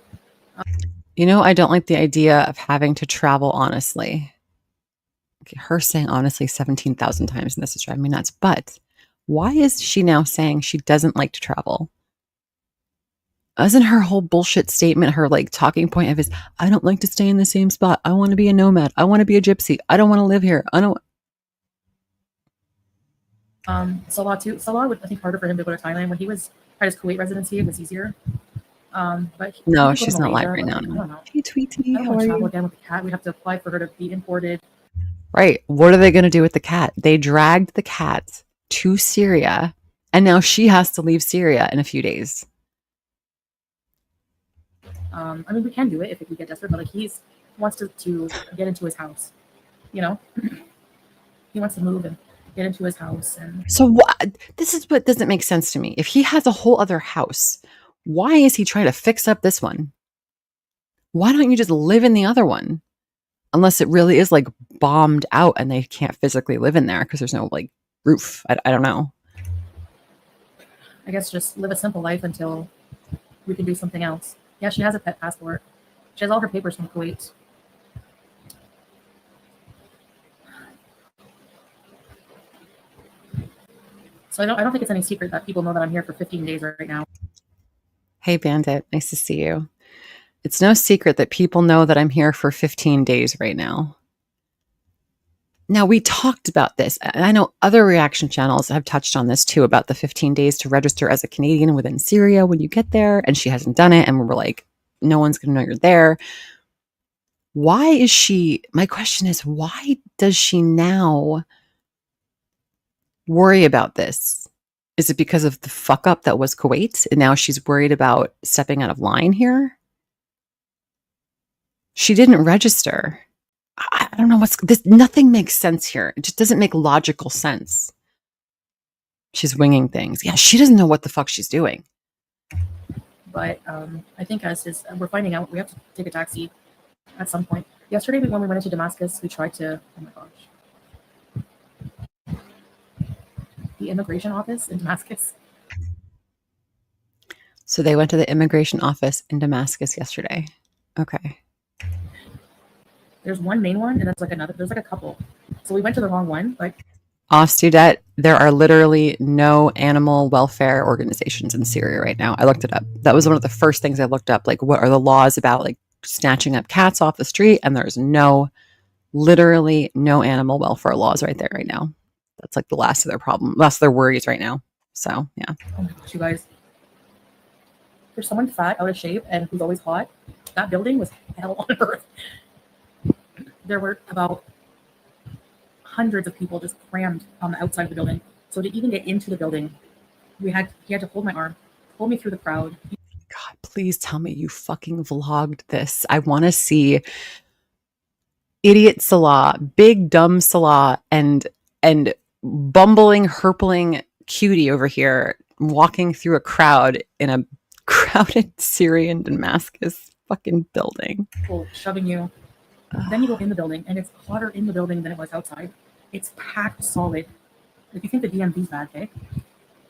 I don't like the idea of having to travel, honestly. Her saying honestly 17,000 times, and this is driving me nuts. But why is she now saying she doesn't like to travel? Isn't her whole bullshit statement, her, like, talking point of is, I don't like to stay in the same spot. I want to be a nomad. I want to be a gypsy. I don't want to live here. Salah too. Salah would, I think, harder for him to go to Thailand. When he had his Kuwait residency, it was easier. But he No, could go to she's not live Malaysia. right But now. like, I No. don't know. Hey, I Tweety, don't how want are to travel you? again with the cat. We'd have to apply for her to be imported. Right. What are they going to do with the cat? They dragged the cat to Syria, and now she has to leave Syria in a few days. I mean, we can do it if we get desperate. But like, wants to get into his house. You know, he wants to move and get into his house. And So what? This is what doesn't make sense to me. If he has a whole other house, why is he trying to fix up this one? Why don't you just live in the other one? Unless it really is like bombed out and they can't physically live in there because there's no like roof. I don't know. I guess just live a simple life until we can do something else. Yeah, she has a pet passport. She has all her papers from Kuwait. So I don't think it's any secret that people know that I'm here for 15 days right now. Hey, Bandit. Nice to see you. It's no secret that people know that I'm here for 15 days right now. Now, we talked about this, and I know other reaction channels have touched on this too about the 15 days to register as a Canadian within Syria when you get there, and she hasn't done it. And we're like, no one's going to know you're there. Why is she? My question is, why does she now worry about this? Is it because of the fuck up that was Kuwait? And now she's worried about stepping out of line here? She didn't register. I don't know what's this. Nothing makes sense here. It just doesn't make logical sense. She's winging things. Yeah, she doesn't know what the fuck she's doing. But I think we're finding out, we have to take a taxi at some point. Yesterday, when we went into Damascus, we tried to, oh my gosh, the immigration office in Damascus. So they went to the immigration office in Damascus yesterday. Okay. There's one main one, and there's like a couple. So we went to the wrong one. Like, Studette, there are literally no animal welfare organizations in Syria right now. I looked it up. That was one of the first things I looked up. Like, what are the laws about like snatching up cats off the street? And there's literally no animal welfare laws right there right now. That's like the last of their worries right now. So yeah. oh my gosh, you guys. For someone fat, out of shape, and who's always hot, that building was hell on earth. There were about hundreds of people just crammed on the outside of the building. So to even get into the building, he had to hold my arm, pull me through the crowd. God, please tell me you fucking vlogged this. I want to see idiot Salah, big dumb Salah, and bumbling, herpling cutie over here walking through a crowd in a crowded Syrian Damascus fucking building. People shoving you. Then you go in the building, and it's hotter in the building than it was outside. It's packed solid. If you think the DMV's bad, okay?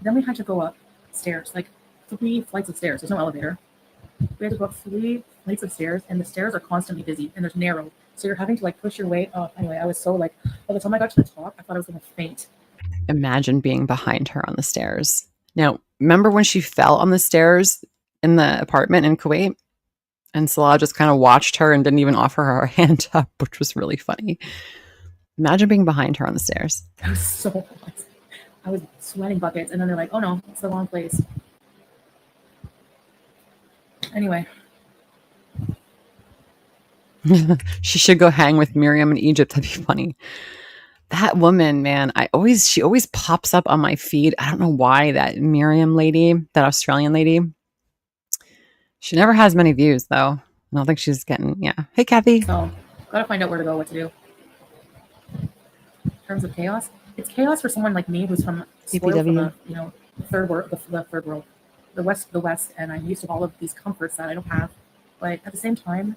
Then we had to go up stairs, like 3 flights of stairs. There's no elevator. We had to go up 3 flights of stairs, and the stairs are constantly busy, and there's narrow. So you're having to like push your way up. Anyway, I was so like, by the time I got to the top, I thought I was going to faint. Imagine being behind her on the stairs. Now, remember when she fell on the stairs in the apartment in Kuwait? And Salah just kind of watched her and didn't even offer her a hand up, which was really funny. Imagine being behind her on the stairs. I was so hot. I was sweating buckets, and then they're like, oh no, it's the wrong place. Anyway. She should go hang with Miriam in Egypt. That'd be funny. That woman, man, she always pops up on my feed. I don't know why. That Miriam lady, that Australian lady. She never has many views, though. I don't think she's getting, yeah. Hey, Kathy. So, gotta find out where to go, what to do. In terms of chaos, it's chaos for someone like me who's from the third world, the West, and I'm used to all of these comforts that I don't have. But at the same time,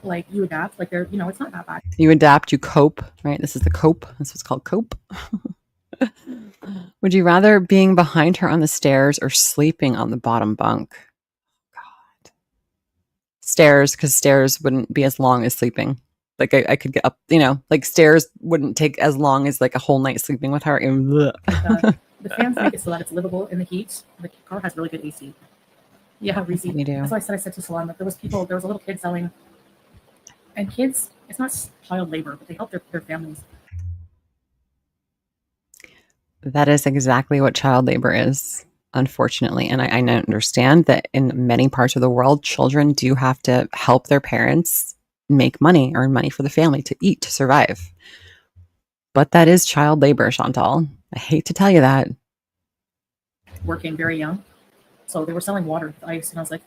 like you adapt, like it's not that bad. You adapt, you cope, right? This is the cope. This is what's called cope. Would you rather being behind her on the stairs or sleeping on the bottom bunk? God. Stairs, because stairs wouldn't be as long as sleeping. Like I could get up, like stairs wouldn't take as long as like a whole night sleeping with her. The fans make it so that it's livable in the heat. The car has really good AC. Yeah, Reese. You do. That's why I said to Salah, like there was a little kid selling, and kids, it's not child labor, but they help their families. That is exactly what child labor is, unfortunately. And I understand that in many parts of the world, children do have to help their parents make money, earn money for the family to eat, to survive. But that is child labor, Chantal. I hate to tell you that. Working very young. So they were selling water with ice, and I was like,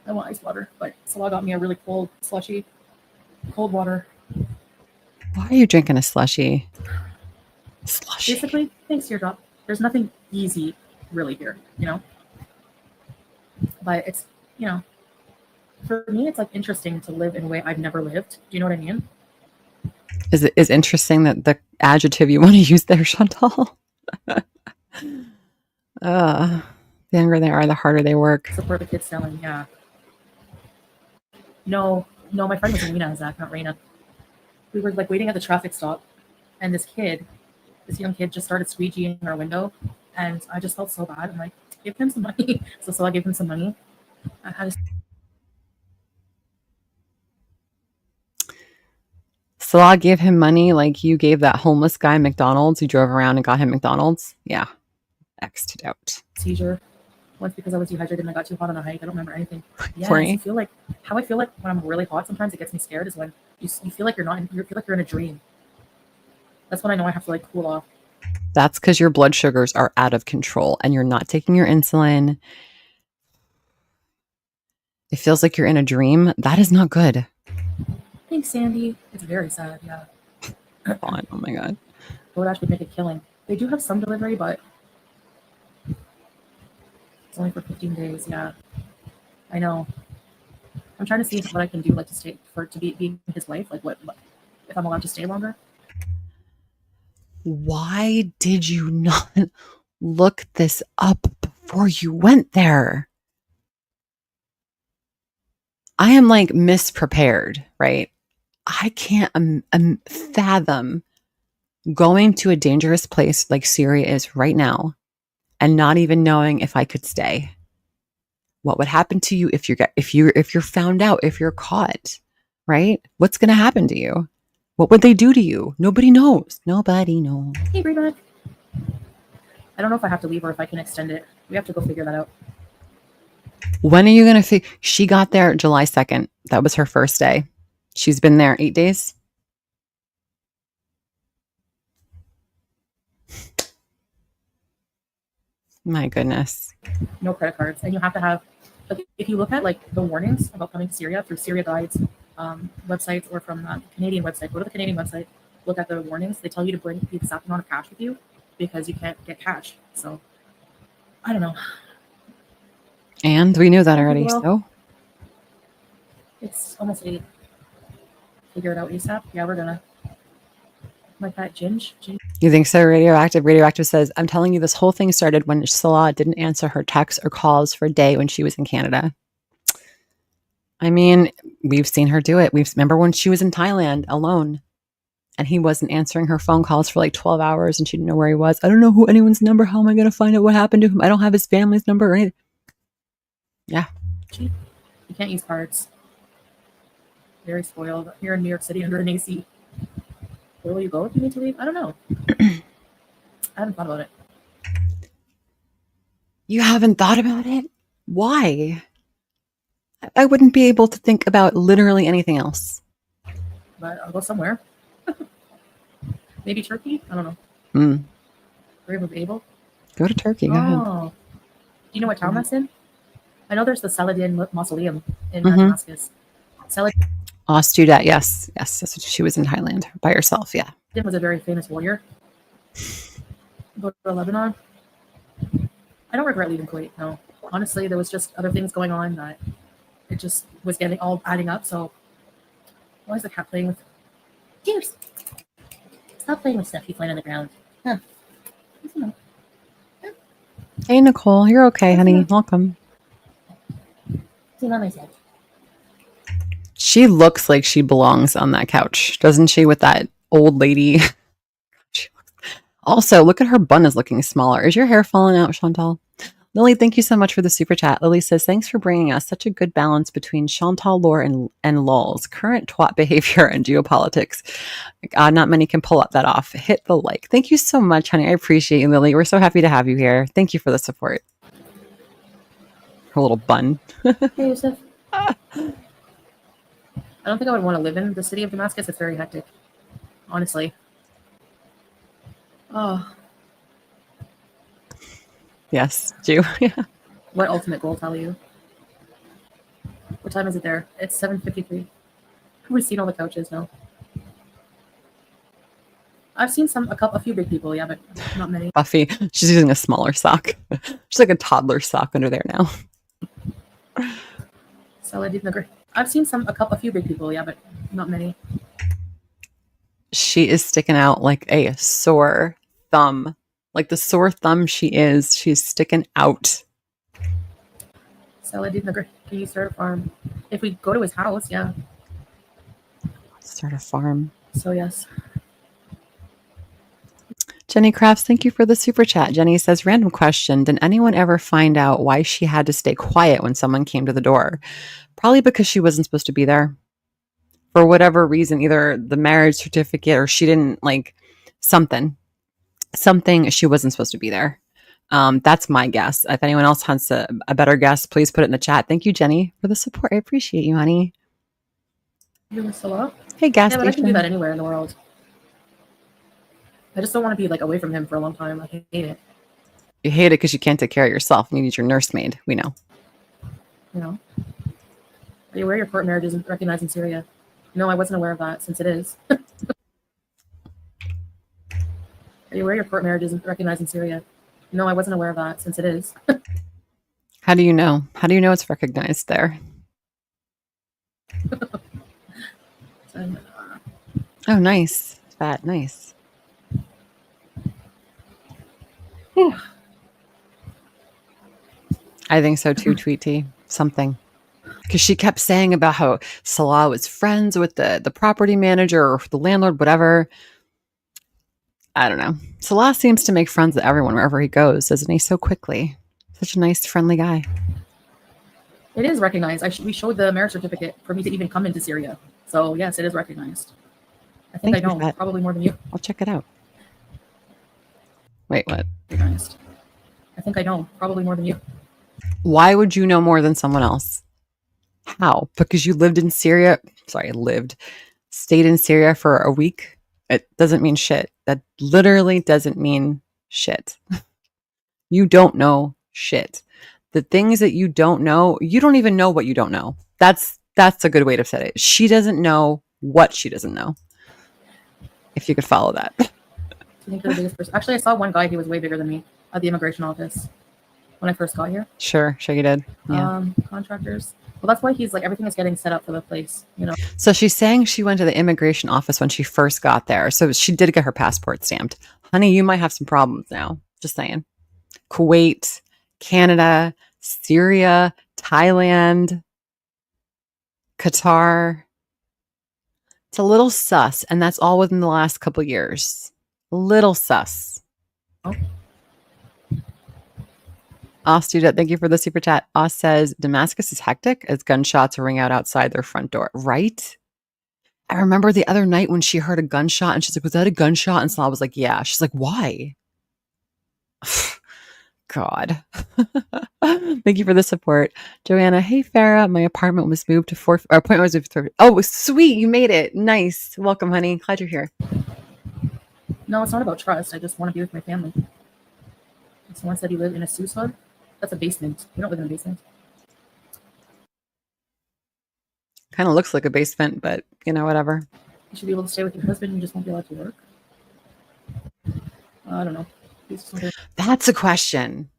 I want ice water. But Salah got me a really cold, slushy, cold water. Why are you drinking a slushy? Slushy. Basically, thanks, teardrop. There's nothing easy really here, you know? But it's, you know, for me, it's like interesting to live in a way I've never lived. Do you know what I mean? Is interesting that the adjective you want to use there, Chantal? The younger they are, the harder they work. Support the kids selling, yeah. No, my friend was Alina, Zach, not Raina. We were like waiting at the traffic stop, and this young kid just started squeegeeing our window, and I just felt so bad. I'm like, give him some money. So I gave him some money. I had to. Salah gave him money like you gave that homeless guy McDonald's who drove around and got him McDonald's. Yeah, X'd out. Seizure. Once because I was dehydrated and I got too hot on a hike. I don't remember anything. Yeah, Right. I feel like how I feel like when I'm really hot. Sometimes it gets me scared. Is when you feel like you feel like you're in a dream. That's when I know I have to like cool off. That's because your blood sugars are out of control and you're not taking your insulin. It feels like you're in a dream. That is not good. Thanks, Sandy. It's very sad. Yeah. Oh my God. DoorDash would make a killing. They do have some delivery, but it's only for 15 days. Yeah, I know. I'm trying to see what I can do, like to be his wife. Like what if I'm allowed to stay longer? Why did you not look this up before you went there? I am like misprepared, right? I can't fathom going to a dangerous place like Syria is right now and not even knowing if I could stay. What would happen to you if you're found out, if you're caught, right? What's going to happen to you? What would they do to you? Nobody knows. Nobody knows. Hey, Brina. I don't know if I have to leave or if I can extend it. We have to go figure that out. When are you going to She got there July 2nd. That was her first day. She's been there 8 days. My goodness. No credit cards. And you have to have, like, if you look at like the warnings about coming to Syria through Syria Guides websites or from the Canadian website, go to the Canadian website, look at the warnings. They tell you to bring the exact amount of cash with you because you can't get cash. So I don't know. And we knew that already. Well, so it's almost 8. Figure it out ASAP. Yeah, we're gonna. Like that, Ginge. You think so? Radioactive. Radioactive says, I'm telling you, this whole thing started when Salah didn't answer her texts or calls for a day when she was in Canada. I mean, we've seen her do it. Remember when she was in Thailand alone and he wasn't answering her phone calls for like 12 hours and she didn't know where he was. I don't know who anyone's number. How am I going to find out what happened to him? I don't have his family's number or anything. Yeah. You can't use cards. Very spoiled. Here in New York City under an AC. Where will you go if you need to leave? I don't know. I haven't thought about it. You haven't thought about it? Why? I wouldn't be able to think about literally anything else. But I'll go somewhere. Maybe Turkey? I don't know. Brave of Abel? Go to Turkey. Go ahead. Do you know what town that's in? I know there's the Saladin Mausoleum in Damascus. Saladin Studat, yes. That's what she was in Thailand by herself, yeah. Was a very famous warrior. Go to Lebanon. I don't regret leaving Kuwait, no. Honestly, there was just other things going on that it just was getting all adding up, so why is the cat playing with Cheers! Stop playing with stuff you find on the ground. Huh. Hey, Nicole, you're okay, honey. Welcome. Sit on my side. She looks like she belongs on that couch, doesn't she, with that old lady? Also, look at her bun is looking smaller. Is your hair falling out, Chantal? Lily, thank you so much for the super chat. Lily says, thanks for bringing us such a good balance between Chantal lore and lols, current twat behavior, and geopolitics. Not many can pull up that off. Hit the like. Thank you so much, honey. I appreciate you, Lily. We're so happy to have you here. Thank you for the support. Her little bun. Hey, Yusuf. I don't think I would want to live in the city of Damascus. It's very hectic, honestly. Oh, Yes, Jew. Yeah. what ultimate goal tell you? What time is it there? It's 7:53. Have we seen all the couches? No. I've seen a few big people, yeah, but not many. Buffy. She's using a smaller sock. She's like a toddler sock under there now. Salah didn't agree. I've seen a few big people, yeah, but not many. She is sticking out like a sore thumb. Like the sore thumb she is, she's sticking out. Salah didn't agree. Can you start a farm? If we go to his house, yeah. Start a farm. So yes. Jenny Crafts, thank you for the super chat. Jenny says, random question. Did anyone ever find out why she had to stay quiet when someone came to the door? Probably because she wasn't supposed to be there. For whatever reason, either the marriage certificate or she didn't like something she wasn't supposed to be there. That's my guess. If anyone else has a better guess, please put it in the chat. Thank you, Jenny, for the support. I appreciate you, honey. You with Salah? Hey, gas Yeah, but I station. can do that anywhere in the world. I just don't want to be like away from him for a long time. I hate it. You hate it because you can't take care of yourself. You need your nursemaid. We know. You know. Are you aware your court marriage isn't recognized in Syria? No, I wasn't aware of that, since it is. Are you aware your court marriage isn't recognized in Syria? No, I wasn't aware of that, since it is. How do you know? How do you know it's recognized there? Oh, nice. Fat. Nice. I think so too, Tweety. Something. Because she kept saying about how Salah was friends with the property manager or the landlord, whatever. I don't know. Salah seems to make friends with everyone wherever he goes, doesn't he? So quickly. Such a nice, friendly guy. It is recognized. We showed the marriage certificate for me to even come into Syria. So yes, it is recognized. I think I know, probably more than you. I'll check it out. Wait, what? Recognized. I think I know, probably more than you. Why would you know more than someone else? How? Because you lived in Syria. Sorry, stayed in Syria for a week. It doesn't mean shit. That literally doesn't mean shit. You don't know shit. The things that you don't know, you don't even know what you don't know. That's a good way to say it. She doesn't know what she doesn't know. If you could follow that. I think you're the biggest person. Actually, I saw one guy who was way bigger than me at the immigration office when I first got here. Sure you did. Yeah. Contractors. Well, that's why he's like, everything is getting set up for the place, you know. So she's saying she went to the immigration office when she first got there. So she did get her passport stamped. Honey, you might have some problems now. Just saying. Kuwait, Canada, Syria, Thailand, Qatar. It's a little sus, and that's all within the last couple years. A little sus. Oh. Student, thank you for the super chat. Oz says Damascus is hectic as gunshots ring out outside their front door. Right? I remember the other night when she heard a gunshot and she's like, was that a gunshot? And Salah was like, yeah. She's like, why? God. Thank you for the support. Joanna, hey Farrah, my apartment was moved to appointment was moved to oh, sweet, you made it. Nice. Welcome, honey. Glad you're here. No, it's not about trust. I just want to be with my family. Someone said you live in a susod. That's a basement. You don't live in a basement. Kind of looks like a basement, but you know, whatever. You should be able to stay with your husband. You just won't be allowed to work. I don't know. That's a question.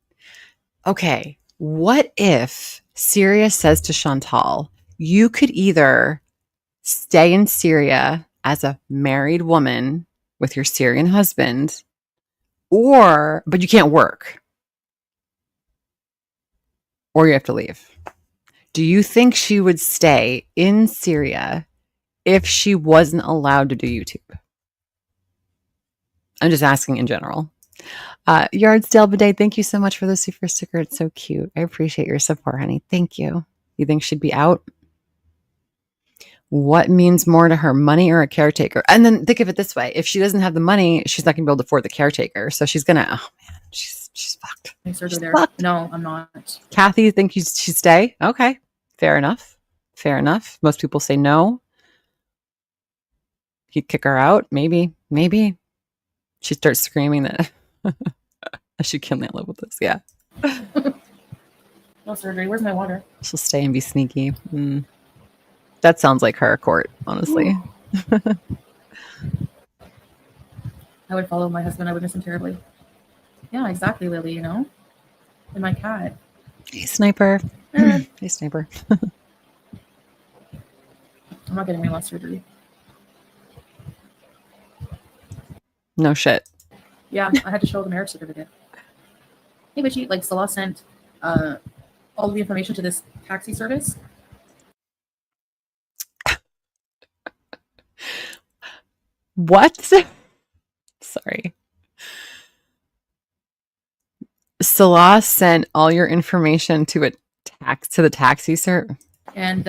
Okay. What if Syria says to Chantal, you could either stay in Syria as a married woman with your Syrian husband, but you can't work. Or you have to leave. Do you think she would stay in Syria if she wasn't allowed to do YouTube? I'm just asking in general. Yardsdale Bidet, thank you so much for the super sticker. It's so cute. I appreciate your support, honey. Thank you. You think she'd be out? What means more to her, money or a caretaker? And then think of it this way: if she doesn't have the money, she's not going to be able to afford the caretaker. So she's gonna. Oh man, she's fucked. She's there. Fucked. No, I'm not. Kathy, you think she'd stay? Okay, fair enough. Fair enough. Most people say no. He'd kick her out. Maybe. She starts screaming that she can't live with this. Yeah. No surgery. Where's my water? She'll stay and be sneaky. That sounds like her court, honestly. I would follow my husband. I would miss him terribly. Yeah, exactly, Lily, you know? And my cat. Hey, Sniper. Hey, Sniper. I'm not getting my last surgery. No shit. Yeah, I had to show the marriage certificate. Hey, Witchy, like Salah sent all of the information to this taxi service. What? Sorry. Salah sent all your information to the taxi sir. And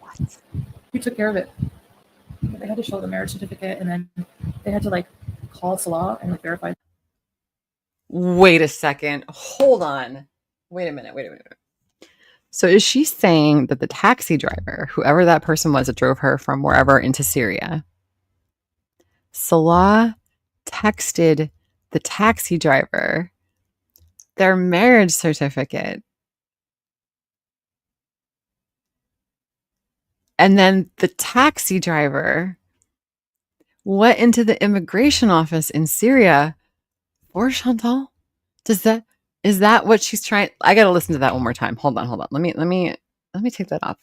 what? Who took care of it? They had to show the marriage certificate, and then they had to like call Salah and like verify. Wait a second. Hold on. Wait a minute. So is she saying that the taxi driver, whoever that person was that drove her from wherever into Syria, Salah texted the taxi driver their marriage certificate, and then the taxi driver went into the immigration office in Syria for Chantal? Is that what she's trying? I got to listen to that one more time. Hold on. Let me take that off.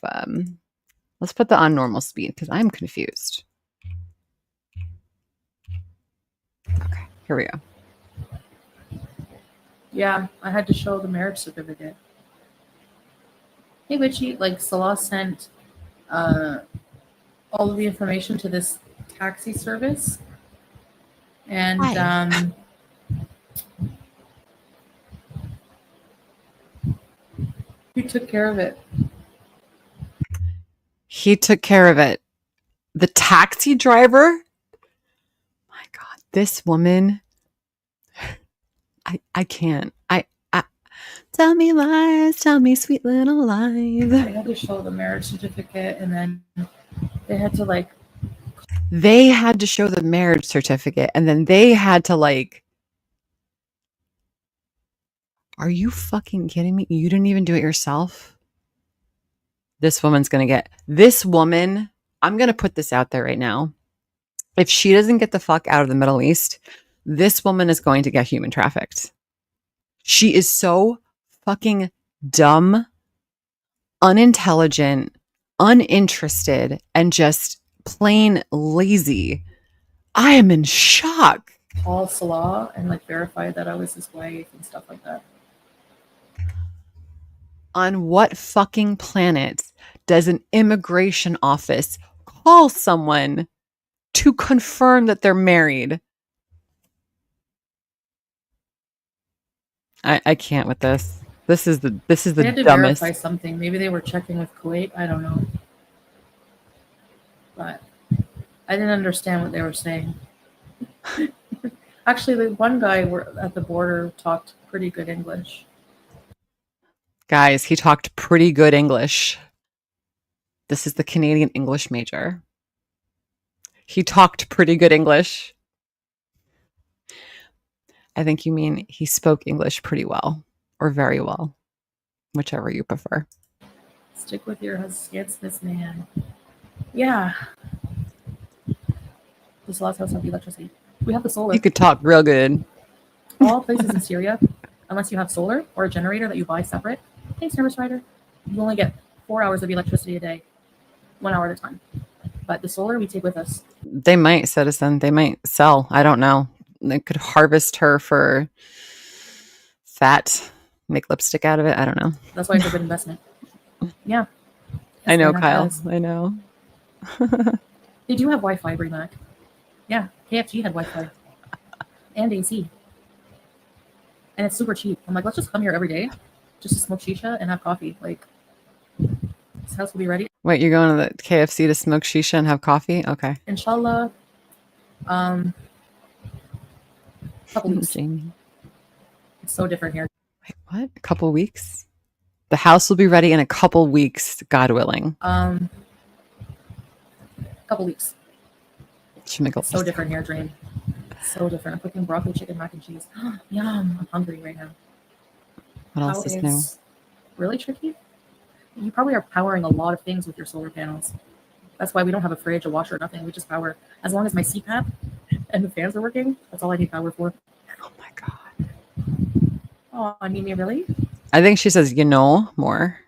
Let's put that on normal speed because I'm confused. Okay, here we go. Yeah, I had to show the marriage certificate. Hey, Witchy, like Salah sent all of the information to this taxi service, and who took care of it? He took care of it. The taxi driver? My God, this woman. I can't. I tell me lies, tell me sweet little lies. They had to show the marriage certificate, and then they had to like. They had to show the marriage certificate, and then they had to like. Are you fucking kidding me? You didn't even do it yourself? This woman's going to get... This woman, I'm going to put this out there right now. If she doesn't get the fuck out of the Middle East, this woman is going to get human trafficked. She is so fucking dumb, unintelligent, uninterested, and just plain lazy. I am in shock. Call Salah and like verify that I was his wife and stuff like that. On what fucking planet does an immigration office call someone to confirm that they're married? I can't with this. This is the They had to dumbest. verify something. Maybe they were checking with Kuwait. I don't know. But I didn't understand what they were saying. Actually, the one guy at the border talked pretty good English. Guys, he talked pretty good English. This is the Canadian English major. He talked pretty good English. I think you mean he spoke English pretty well or very well, whichever you prefer. Stick with your husband, this man. Yeah. This last house have electricity. We have the solar. You could talk real good. All places in Syria, unless you have solar or a generator that you buy separate, hey, service rider, you only get 4 hours of electricity a day, 1 hour at a time. But the solar we take with us. They might, citizen. They might sell. I don't know. They could harvest her for fat, make lipstick out of it. I don't know. That's why it's a good investment. Yeah. I know, Kyle. I know. They do have Wi-Fi, Bremac. Yeah, KFG had Wi-Fi. and AC. And it's super cheap. I'm like, let's just come here every day just to smoke shisha and have coffee. Like, this house will be ready. Wait, you're going to the KFC to smoke shisha and have coffee? Okay. Inshallah. Couple weeks. Jamie. It's so different here. Wait, what? A couple weeks? The house will be ready in a couple weeks, God willing. Couple weeks. It's so different here, Dream. So different. I'm cooking broccoli, chicken, mac and cheese. Yum. I'm hungry right now. What else is new? Really tricky. You probably are powering a lot of things with your solar panels. That's why we don't have a fridge, a washer, nothing. We just power. As long as my CPAP and the fans are working, that's all I need power for. Oh my God. Oh, I mean, really? I think she says, more.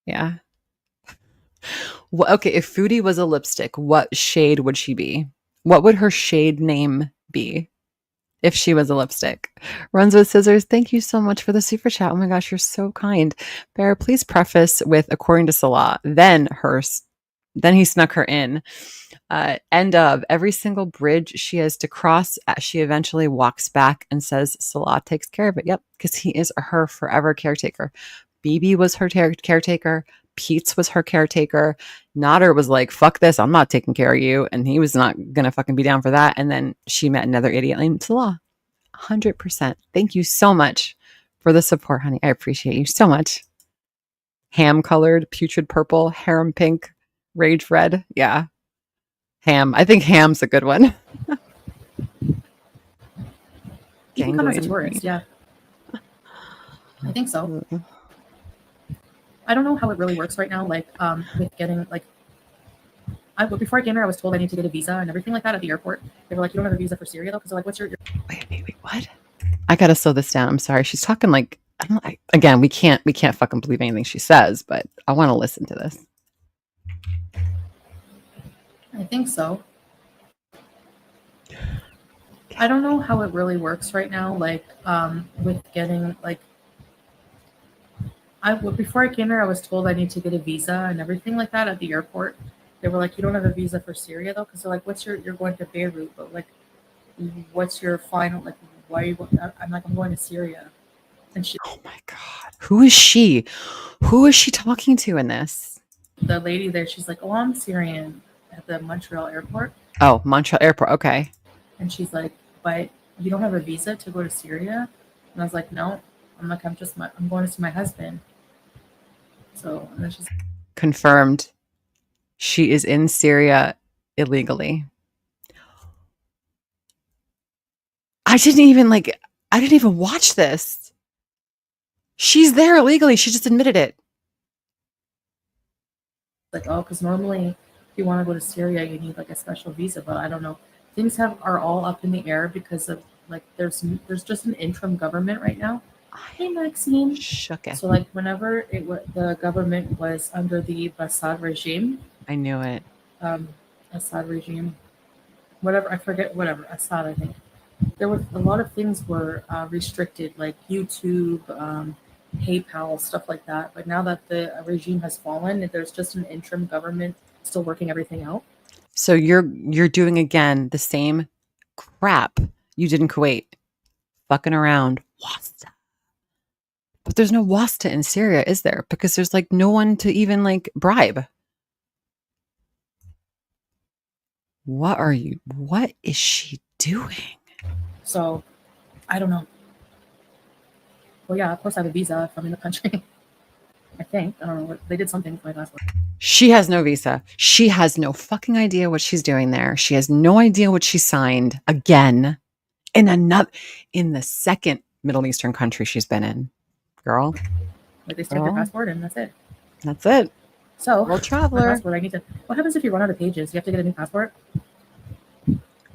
Yeah. Well, okay, if Foodie was a lipstick, what shade would she be? What would her shade name be if she was a lipstick? Runs with Scissors, thank you so much for the super chat. Oh my gosh, you're so kind. Farrah, please preface with, according to Salah, then he snuck her in. End of every single bridge she has to cross, she eventually walks back and says Salah takes care of it. Yep, because he is her forever caretaker. BB was her caretaker. Pete's was her caretaker. Nodder was like, fuck this, I'm not taking care of you. And he was not going to fucking be down for that. And then she met another idiot named Salah. 100%. Thank you so much for the support, honey. I appreciate you so much. Ham colored, putrid purple, harem pink, rage red. Yeah. Ham. I think ham's a good one. You can come as a tourist, yeah. I think so. I don't know how it really works right now, like with getting like before I came here, I was told I need to get a visa and everything like that at the airport. They were like, you don't have a visa for Syria though, because they're like, what's your wait, what? I gotta slow this down. I'm sorry. She's talking like again, we can't fucking believe anything she says, but I want to listen to this. I think so. I don't know how it really works right now, like with getting like before I came here, I was told I need to get a visa and everything like that at the airport. They were like, you don't have a visa for Syria though, because they're like, you're going to Beirut, but like, what's your final, like, why are you? I'm like, I'm going to Syria, and she. Oh my God, who is she? Who is she talking to in this? The lady there, she's like, oh, I'm Syrian at the Montreal airport. Oh, Montreal airport, okay. And she's like, but you don't have a visa to go to Syria, and I was like, no. I'm like, I'm going to see my husband. So, and then she's confirmed. She is in Syria illegally. I didn't even watch this. She's there illegally. She just admitted it. Like, oh, because normally if you want to go to Syria, you need like a special visa, but I don't know. Things are all up in the air because of like there's just an interim government right now. Hey, Maxine. Shook it. So like whenever the government was under the Assad regime. I knew it. Assad regime. Whatever, I forget, whatever, Assad, I think. There was a lot of things were restricted, like YouTube, PayPal, stuff like that. But now that the regime has fallen, there's just an interim government still working everything out. So you're doing again the same crap you did in Kuwait. Fucking around. Wasta. But there's no wasta in Syria, is there? Because there's like no one to even like bribe. What is she doing? So, I don't know. Well, yeah, of course I have a visa if I'm in the country. I think. I don't know. They did something for my last one. She has no visa. She has no fucking idea what she's doing there. She has no idea what she signed again in the second Middle Eastern country she's been in. Girl. Like they stamp your passport and that's it. That's it. So, world traveler. Passport, what happens if you run out of pages? You have to get a new passport?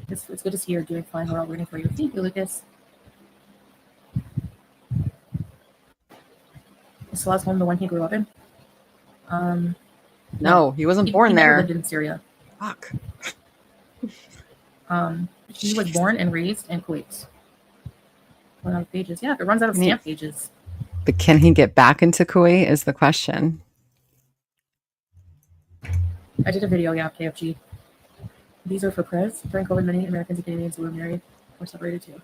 It's good to see you're doing fine. We're all rooting for you. Thank you, Lucas. Is Salah's home the one he grew up in? No, he wasn't born there. He lived in Syria. Fuck. He was born and raised in Kuwait. Run out of pages. Yeah, if it runs out of stamp pages. But can he get back into Kuwait is the question. I did a video, KFG. These are for Prez. During COVID, many Americans and Canadians who were married were separated too.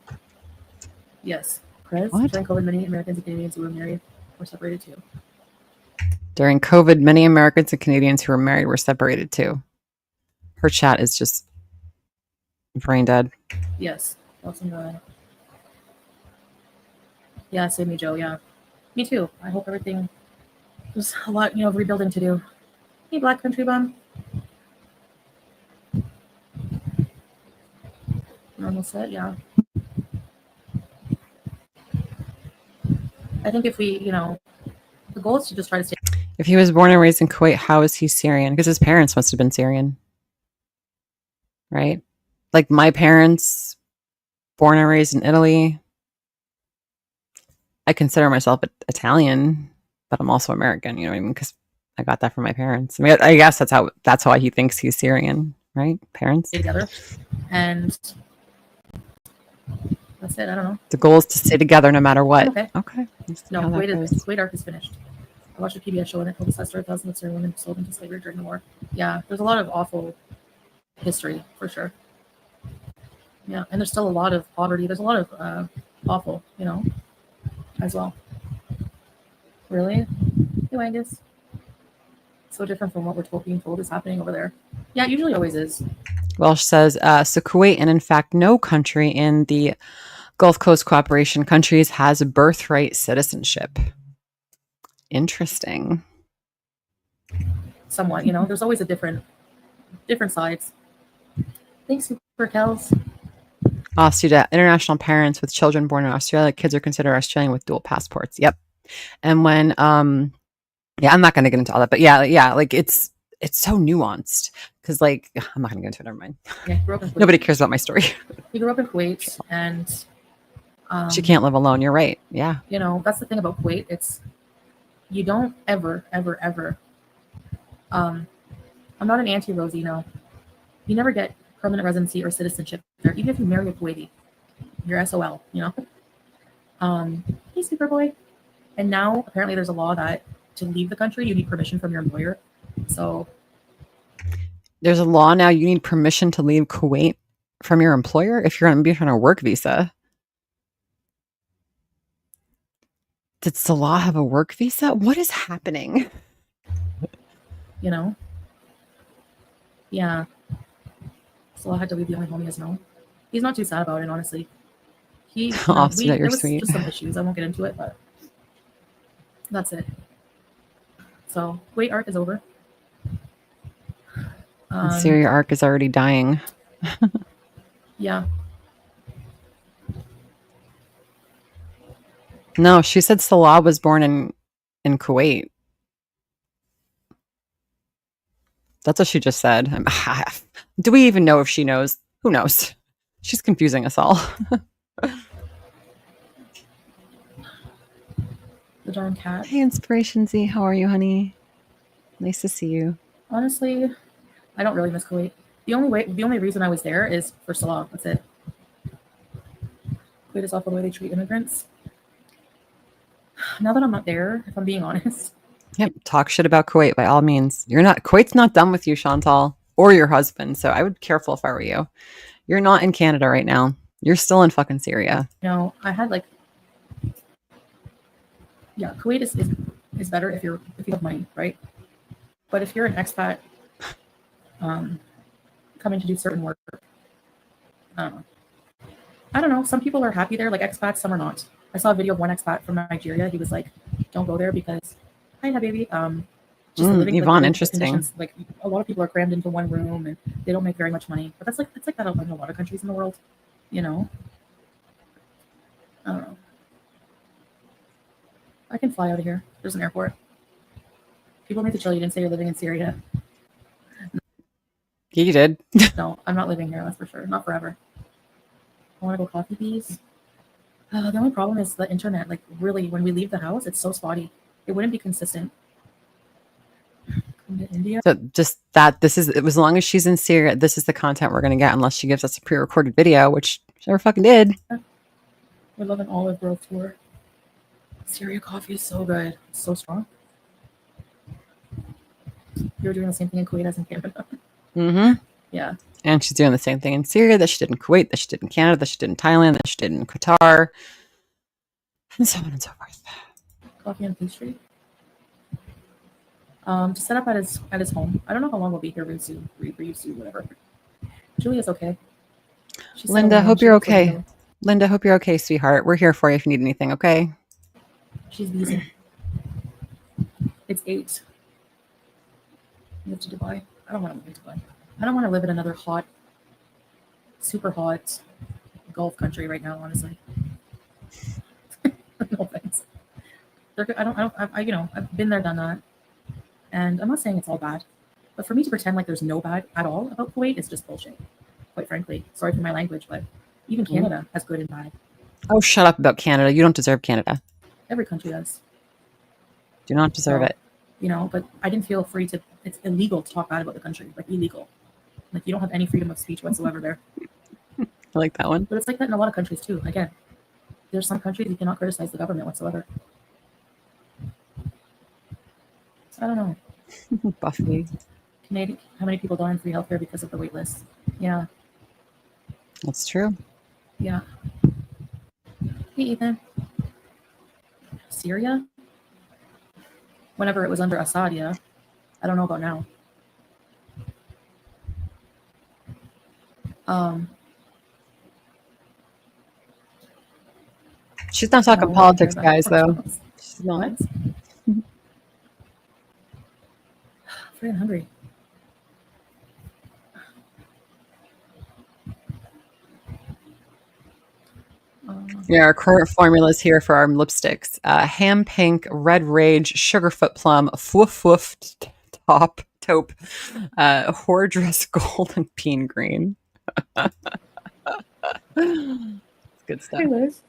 Yes. Prez, What? during COVID, many Americans and Canadians who were married were separated too. During COVID, many Americans and Canadians who were married were separated too. Her chat is just brain dead. Yes. Awesome guy. Yeah, same me, Joe. Yeah. Me too. I hope everything. There's a lot, of rebuilding to do. Hey, Black Country Bum. Normal set, yeah. I think if we, the goal is to just try to stay. If he was born and raised in Kuwait, how is he Syrian? Because his parents must have been Syrian, right? Like my parents, born and raised in Italy. I consider myself Italian, but I'm also American. You know what I mean? Because I got that from my parents. I mean, I guess that's why he thinks he's Syrian, right? Parents together, and that's it. I don't know. The goal is to stay together no matter what. Okay. No, Kuwait arc is finished. I watched a PBS show and it told us that story of thousands of Syrian women sold into slavery during the war. Yeah, there's a lot of awful history for sure. Yeah, and there's still a lot of poverty. There's a lot of awful, as well. Really? Hey, Angus. So different from what we're being told is happening over there. Yeah, it usually always is. Welsh says, so Kuwait, and in fact, no country in the Gulf Coast Cooperation countries has birthright citizenship. Interesting. Somewhat, there's always a different sides. Thanks, Super Kells. Australia, international parents with children born in Australia, kids are considered Australian with dual passports. Yep. And when, yeah, I'm not going to get into all that, but yeah, like it's so nuanced because, like, I'm not going to get into it. Never mind. Yeah, grew up in Kuwait. Nobody cares about my story. We grew up in Kuwait, and she can't live alone. You're right. Yeah. That's the thing about Kuwait. It's you don't ever. I'm not an anti-Rosie. No, you never get permanent residency or citizenship there, even if you marry a Kuwaiti. You're SOL. Hey, Superboy. And now apparently there's a law that to leave the country you need permission from your employer. So there's a law now you need permission to leave Kuwait from your employer if you're going to be on a work visa. Did Salah have a work visa? What is happening? Yeah. Salah had to leave the only home he has known. He's not too sad about it, honestly. There was sweet. just some issues. I won't get into it, but that's it. So, Kuwait arc is over. Syria arc is already dying. Yeah. No, she said Salah was born in Kuwait. That's what she just said. Do we even know if she knows? Who knows? She's confusing us all. The darn cat. Hey, Inspiration Z, how are you, honey? Nice to see you. Honestly, I don't really miss Kuwait. The only reason I was there is for Salah. That's it. Kuwait is awful the way they treat immigrants. Now that I'm not there, if I'm being honest. Yep, talk shit about Kuwait by all means. Kuwait's not done with you, Chantal, or your husband. So I would be careful if I were you. You're not in Canada right now. You're still in fucking Syria. I had Kuwait is better if you have money, right? But if you're an expat, coming to do certain work, I don't know. Some people are happy there, like expats. Some are not. I saw a video of one expat from Nigeria. He was like, "Don't go there because, hi, baby." Just living Yvonne, interesting. Like a lot of people are crammed into one room and they don't make very much money. But it's like that in a lot of countries in the world, I don't know. I can fly out of here. There's an airport. People need to chill. You didn't say you're living in Syria. You did. No, I'm not living here. That's for sure. Not forever. I want to go coffee bees. The only problem is the internet. Like, really, when we leave the house, it's so spotty. It wouldn't be consistent. Come to India. So just that as long as she's in Syria, this is the content we're going to get unless she gives us a pre-recorded video, which she never fucking did. We love an olive grove tour. Syria coffee is so good. It's so strong. You're doing the same thing in Kuwait as in Canada. Mm-hmm. Yeah. And she's doing the same thing in Syria that she did in Kuwait, that she did in Canada, that she did in Thailand, that she did in Qatar, and so on and so forth. Coffee and pastry. To set up at his home. I don't know how long we'll be here. Whatever. Julia's okay. She's Linda, hope she you're looks okay. Linda, hope you're okay, sweetheart. We're here for you if you need anything, okay? She's busy. It's 8. Move to Dubai. I don't want to move to Dubai. I don't want to live in another hot, super hot Gulf country right now, honestly. No offense. I've been there, done that. And I'm not saying it's all bad. But for me to pretend like there's no bad at all about Kuwait is just bullshit. Quite frankly. Sorry for my language, but even Canada has good and bad. Oh, shut up about Canada. You don't deserve Canada. Every country does. Do not deserve it. But I didn't feel free to, it's illegal to talk bad about the country. Like, illegal. Like, you don't have any freedom of speech whatsoever there. I like that one. But it's like that in a lot of countries too. Again, there's some countries you cannot criticize the government whatsoever. I don't know. Buffy. Canadian, how many people die in free healthcare because of the wait list? Yeah. That's true. Yeah. Hey, Ethan. Syria? Whenever it was under Assad, yeah. I don't know about now. She's not talking politics, guys, though. She's not. I'm hungry. Yeah, our current formulas here for our lipsticks: ham pink, red rage, sugarfoot plum, woof woof taupe, whore dress gold, and peen green. Good stuff. Hey, Liz.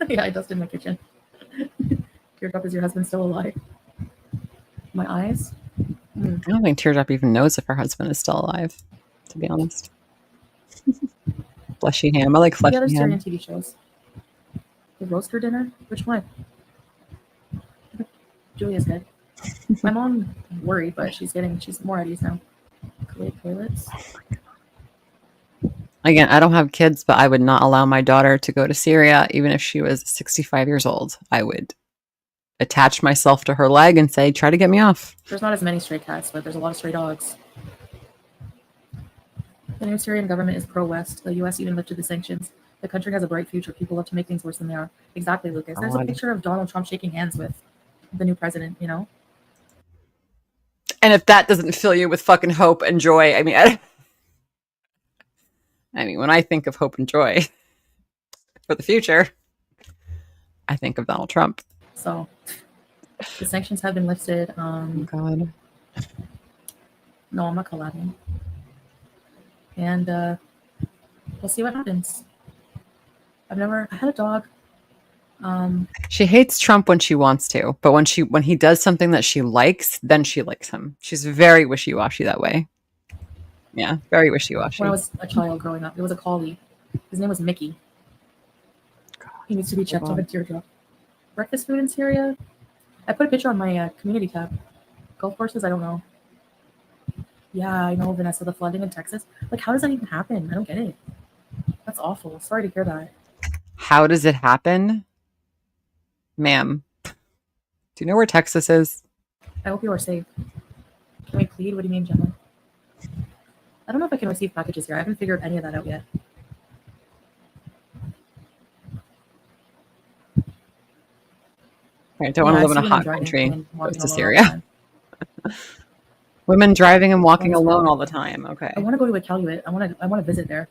Yeah, I dusted my kitchen. Teardrop, is your husband still alive? My eyes? I don't think Teardrop even knows if her husband is still alive, to be honest. Fleshy ham. I like fleshy ham. The other Syrian TV shows. The roaster dinner? Which one? Julia's dead. My mom worried, but she's more at ease now. Kuwait toilets. Again, I don't have kids, but I would not allow my daughter to go to Syria, even if she was 65 years old. I would attach myself to her leg and say, try to get me off. There's not as many stray cats, but there's a lot of stray dogs. The new Syrian government is pro-West. The U.S. even lifted the sanctions. The country has a bright future. People love to make things worse than they are. Exactly, Lucas. There's a picture of Donald Trump shaking hands with the new president, you know? And if that doesn't fill you with fucking hope and joy, I mean, when I think of hope and joy for the future, I think of Donald Trump. So the sanctions have been lifted. Oh, God. No, I'm not collabing. And we'll see what happens. I had a dog. She hates Trump when she wants to, but when he does something that she likes, then she likes him. She's very wishy-washy that way. Yeah, very wishy-washy. When I was a child growing up, it was a collie. His name was Mickey. God, he needs to be checked on a teardrop. Breakfast food in Syria? I put a picture on my community tab. Golf courses? I don't know. Yeah, I know, Vanessa, the flooding in Texas. Like, how does that even happen? I don't get it. That's awful. Sorry to hear that. How does it happen? Ma'am, do you know where Texas is? I hope you are safe. Can we plead? What do you mean, Gemma? I don't know if I can receive packages here. I haven't figured any of that out yet. I don't want to live in a hot country. Goes to Syria. Women driving and walking alone all the time. Okay. I want to go to Iqaluit. I want to visit there.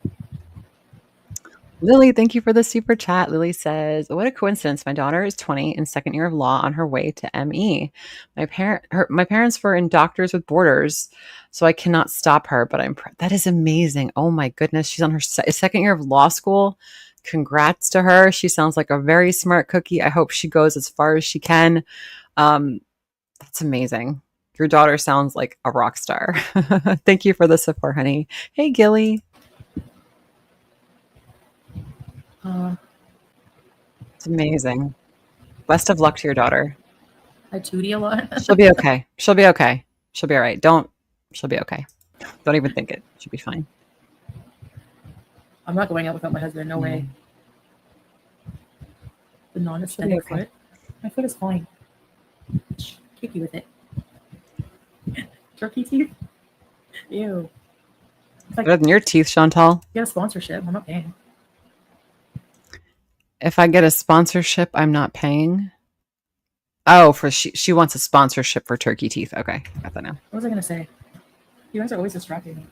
Lily, thank you for the super chat. Lily says, what a coincidence. My daughter is 20 in second year of law on her way to ME. My parents were in Doctors with Borders, so I cannot stop her, but that is amazing. Oh my goodness. She's on her second year of law school. Congrats to her. She sounds like a very smart cookie. I hope she goes as far as she can. That's amazing. Your daughter sounds like a rock star. Thank you for the support, honey. Hey, Gilly. It's amazing. Best of luck to your daughter. I tootie a lot. She'll be okay. She'll be okay. She'll be all right. She'll be okay. Don't even think it. She'll be fine. I'm not going out without my husband. No way. The non-aesthetic okay. foot. My foot is fine. Kick you with it. Turkey teeth? Ew. It's like, Better than your teeth, Chantal. get a sponsorship. I'm not paying. If I get a sponsorship, I'm not paying. Oh, she wants a sponsorship for turkey teeth. Okay, got that now. What was I going to say? You guys are always distracting me.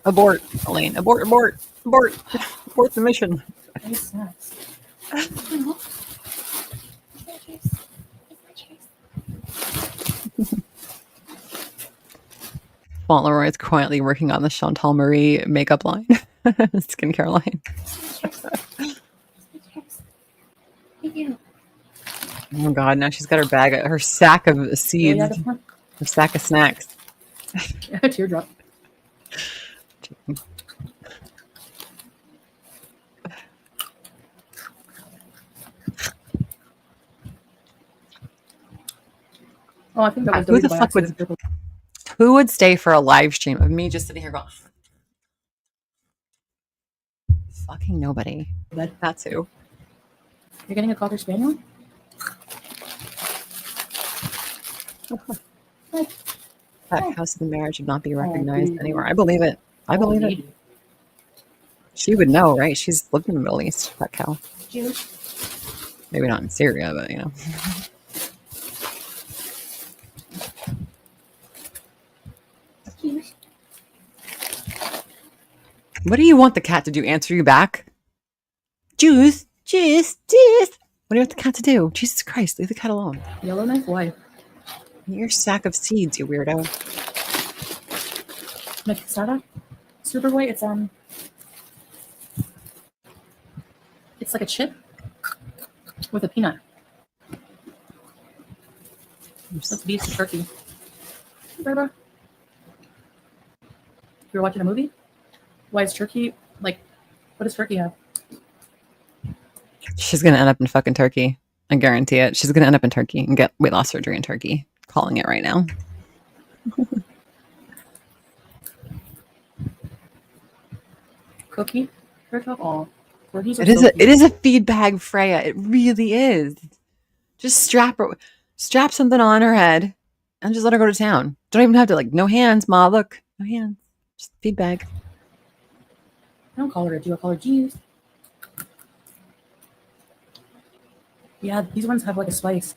Abort, Elaine. Abort, abort, abort. Abort the mission. I need snacks. Fauntleroy is quietly working on the Chantal Marie makeup line. Skincare line. Oh God, now she's got her sack of seeds, her sack of snacks. Teardrop. Oh, I think that was Who the fuck who would stay for a live stream of me just sitting here going, fucking nobody. That's who. You're getting a Cocker Spaniel? That house of the marriage would not be recognized anywhere. I believe it. I believe it. She would know, right? She's lived in the Middle East, that cow. Maybe not in Syria, but you know. What do you want the cat to do? Answer you back? Juice, juice, juice. What do you want the cat to do? Jesus Christ, leave the cat alone. Yellowknife? Why? Your sack of seeds, you weirdo. Salah? Super white. It's like a chip with a peanut. Let's beef some turkey. Farrah. You're watching a movie? Why is turkey like? What does turkey have? She's gonna end up in fucking Turkey. I guarantee it. She's gonna end up in Turkey and get weight loss surgery in Turkey. Calling it right now. Cookie? Oh, it is a feed bag, Freya. It really is. Just strap something on her head and just let her go to town. Don't even have to no hands, Ma. Look, no hands. Just feed bag. I don't call her a Jew. I call her Jews. Yeah, these ones have a spice.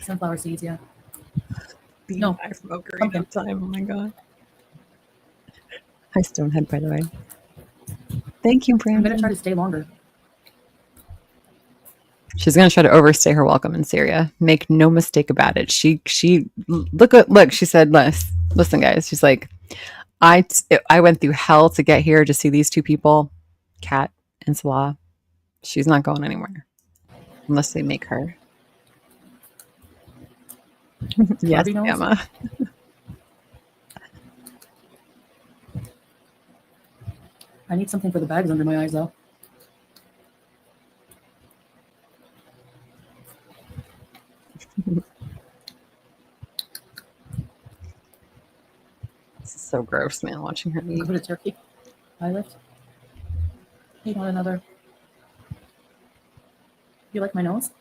Sunflower seeds, yeah. No, smoker enough time. Oh my God. Hi, Stonehead, by the way. Thank you, Brandon. I'm gonna try to stay longer. She's gonna try to overstay her welcome in Syria. Make no mistake about it. She look. She said, listen, guys. She's like, I went through hell to get here to see these two people, Kat and Salah. She's not going anywhere unless they make her. Yes, Emma. I need something for the bags under my eyes, though. This is so gross, man, watching her eat. Put a turkey. I lift. Hey, not another. You like my nose?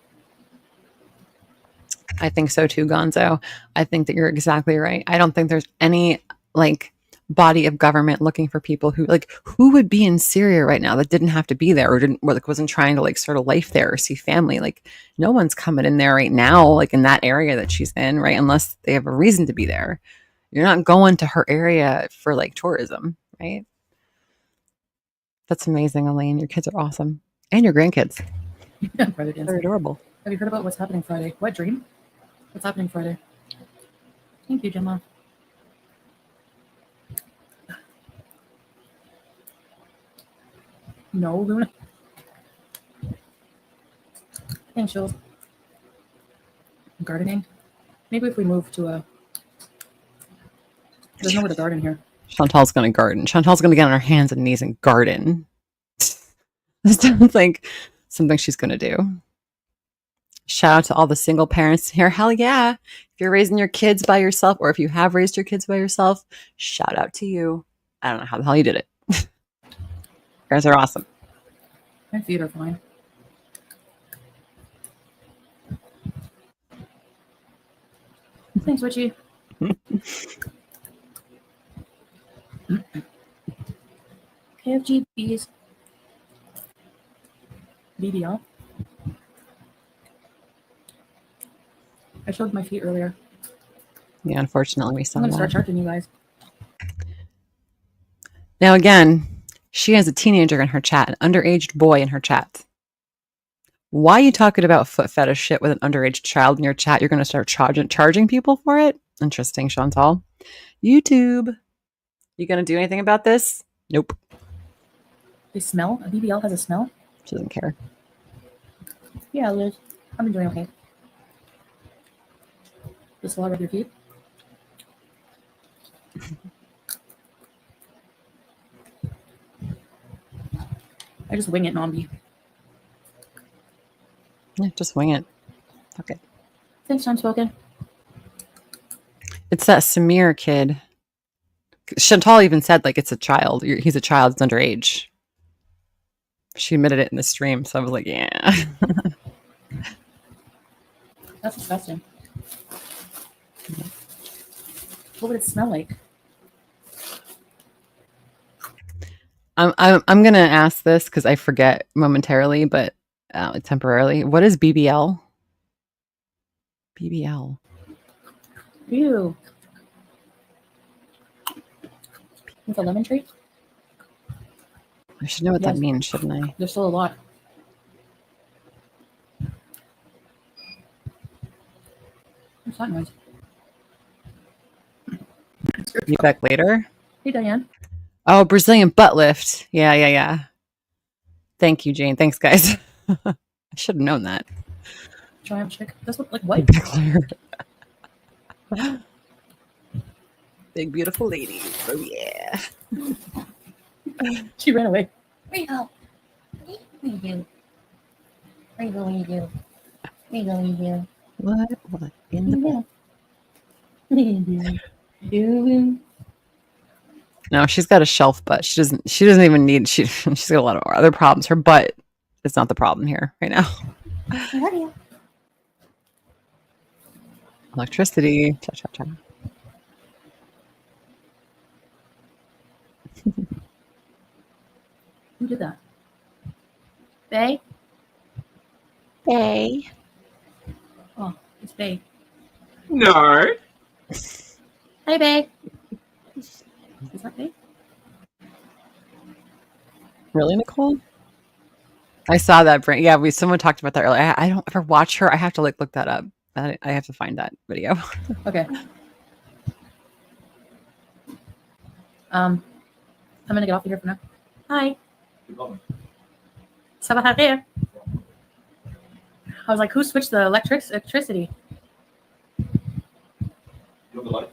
I think so too, Gonzo. I think that you're exactly right. I don't think there's any body of government looking for people who would be in Syria right now that didn't have to be there or wasn't trying to start a life there or see family. No one's coming in there right now, in that area that she's in, right? Unless they have a reason to be there. You're not going to her area for tourism, right? That's amazing, Elaine. Your kids are awesome. And your grandkids. They're adorable. Have you heard about what's happening Friday? What dream? What's happening Friday? Thank you, Gemma. No, Luna. Thanks, Jules. Gardening. Maybe if we move to there's nowhere to garden here. Chantal's going to garden. Chantal's going to get on her hands and knees and garden. This something she's going to do. Shout out to all the single parents here. Hell yeah. If you're raising your kids by yourself, or if you have raised your kids by yourself, shout out to you. I don't know how the hell you did it. You guys are awesome. My feet are fine. Thanks, Witchy. KFGBs. BBL. I showed my feet earlier. Yeah, unfortunately, we saw I'm going to that. start charging you guys. Now, again, she has a teenager in her chat, an underage boy in her chat. Why are you talking about foot fetish shit with an underage child in your chat? You're going to start charging people for it? Interesting, Chantal. YouTube. You going to do anything about this? Nope. They smell? A BBL has a smell? She doesn't care. Yeah, Liz. I've been doing okay. Just rub your feet. I just wing it, Nambi. Yeah, just wing it. Fuck it. Thanks, unspoken. It's that Samir kid. Chantal even said, like, it's a child. He's a child. It's underage. She admitted it in the stream, so I was like, yeah. That's disgusting. What would it smell like? I'm gonna ask this because I forget momentarily, but temporarily. What is BBL? BBL. Ew. With a lemon tree? I should know what that means, shouldn't I? There's still a lot. What's that noise? Be back later. Hey, Diane. Oh, Brazilian butt lift. Yeah. Thank you, Jane. Thanks, guys. I should have known that. Triumph chick. Does look like white. Big, beautiful lady. Oh, yeah. She ran away. Where you go? What do you do? Where you go? What do you do? Where you go? What do you do? What? In the butt. What do you do? No, she's got a shelf butt. She doesn't even need, she's got a lot of other problems. Her butt is not the problem here right now. What do you? Electricity. Cha. Who did that? Bay? Bay. Oh, it's Bay. No. Hey, Bay. Is that Bay? Really, Nicole? I saw that. Yeah, someone talked about that earlier. I don't ever watch her. I have to look that up. I have to find that video. Okay. I'm gonna get off of here for now. Hi. Salah here. I was like, who switched the electricity? You want the light?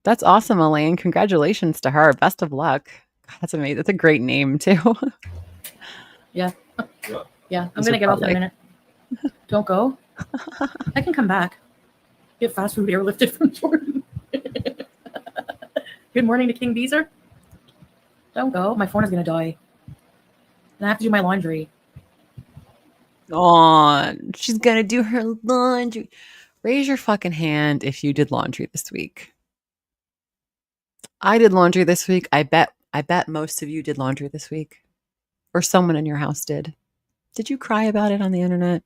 That's awesome, Elaine. Congratulations to her. Best of luck. God, that's amazing. That's a great name, too. Yeah. Yeah. Yeah, I'm gonna get off in a minute. Don't go. I can come back. Get fast food airlifted from Jordan. Good morning to King Beezer. Don't go. My phone is gonna die. And I have to do my laundry. Oh, she's gonna do her laundry. Raise your fucking hand if you did laundry this week. I did laundry this week. I bet most of you did laundry this week. Or someone in your house did. Did you cry about it on the internet?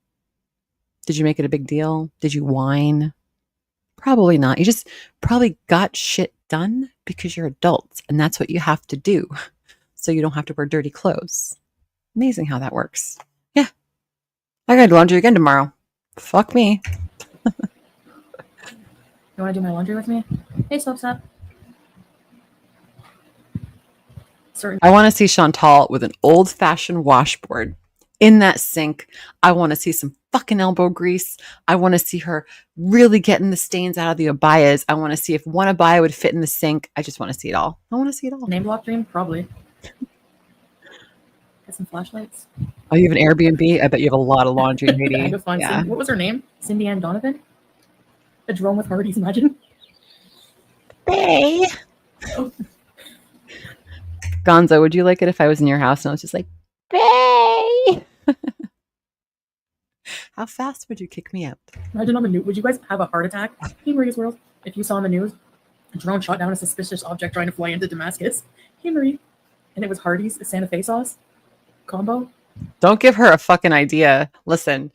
Did you make it a big deal? Did you whine? Probably not. You just probably got shit done because you're adults and that's what you have to do. So you don't have to wear dirty clothes. Amazing how that works. Yeah. I gotta do laundry again tomorrow. Fuck me. You want to do my laundry with me? Hey, Soap's up. I want to see Chantal with an old-fashioned washboard in that sink. I want to see some fucking elbow grease. I want to see her really getting the stains out of the abayas. I want to see if one abaya would fit in the sink. I just want to see it all. I want to see it all. Name block dream? Probably. Get some flashlights. Oh, you have an Airbnb? I bet you have a lot of laundry, Haiti. I go find Yeah. Cindy. What was her name? Cindy Ann Donovan? A drone with Hardee's, imagine. Hey. Gonzo, would you like it if I was in your house and I was just like, Bay? How fast would you kick me out? Imagine on the news. Would you guys have a heart attack? Hey, Marie's World. If you saw on the news, a drone shot down a suspicious object trying to fly into Damascus. Hey, Marie. And it was Hardee's Santa Fe sauce combo. Don't give her a fucking idea. Listen,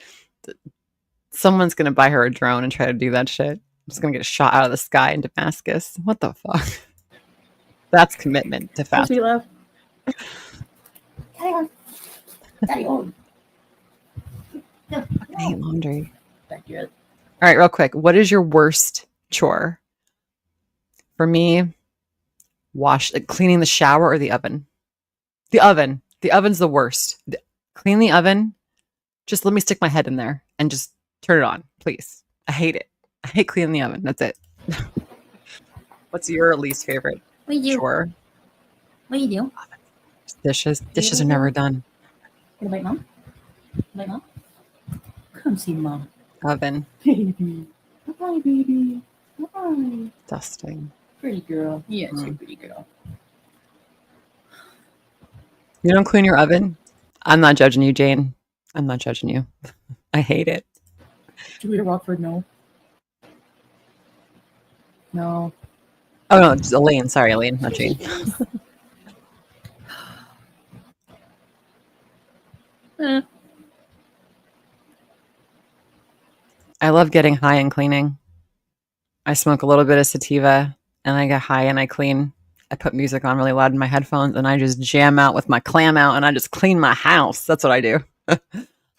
someone's going to buy her a drone and try to do that shit. It's going to get shot out of the sky in Damascus. What the fuck? That's commitment to fast. Sweet love. Carry on. Carry on. I hate laundry. Thank you. All right, real quick. What is your worst chore? For me, cleaning the shower or the oven. The oven. The oven's the worst. Clean the oven. Just let me stick my head in there and just turn it on, please. I hate it. I hate cleaning the oven. That's it. What's your least favorite What do you do? chore? What do you do? Dishes. Dishes are never done. Can I bite mom? Bite mom? Come see mom. Oven. Baby. Hi, baby. Hi. Dusting. Pretty girl. Yes, you're a pretty girl. You don't clean your oven? I'm not judging you, Jane. I'm not judging you. I hate it. Julia Rockford, no. No. Oh, no, it's Elaine. Sorry, Elaine, not Jane. I love getting high and cleaning. I smoke a little bit of sativa and I get high and I clean. I put music on really loud in my headphones and I just jam out with my clam out and I just clean my house. That's what I do. I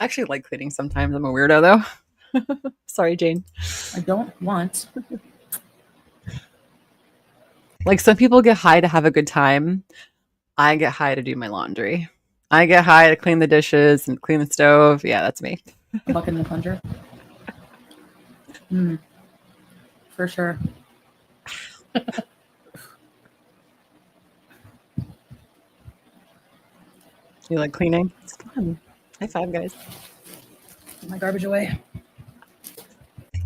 actually like cleaning sometimes. I'm a weirdo though. Sorry, Jane. I don't want. Like some people get high to have a good time. I get high to do my laundry. I get high to clean the dishes and clean the stove. Yeah, that's me. A bucket in the plunger. For sure. You like cleaning? It's fun. High five, guys. Put my garbage away.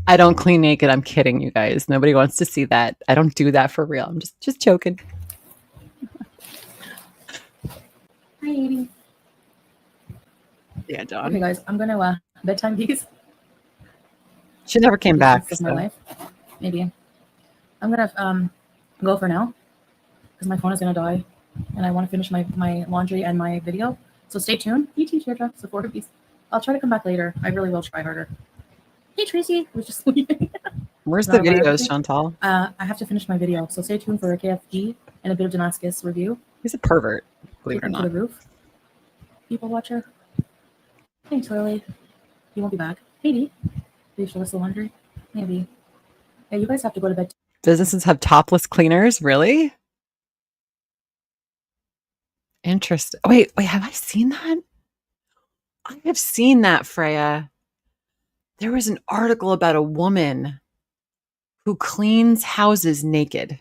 I don't clean naked. I'm kidding, you guys. Nobody wants to see that. I don't do that for real. I'm just joking. Hi, Edie. Yeah, John. Okay, guys, I'm gonna bedtime these. She never came back. Of my So. life. Maybe. I'm gonna go for now because my phone is gonna die, and I want to finish my laundry and my video. So stay tuned. ET Teardrop, Sephora piece. I'll try to come back later. I really will try harder. Hey Tracy, we're just sleeping. Where's Not the a videos, biography. Chantal? I have to finish my video, so stay tuned for a KFG and a bit of Damascus review. He's a pervert, believe it or Taken to not. the roof. People watcher. Thanks, Lily. You won't be back. Maybe. Will you show us the laundry? Maybe. Yeah, you guys have to go to bed. Businesses have topless cleaners? Really? Interesting. Wait, have I seen that? I have seen that, Freya. There was an article about a woman who cleans houses naked.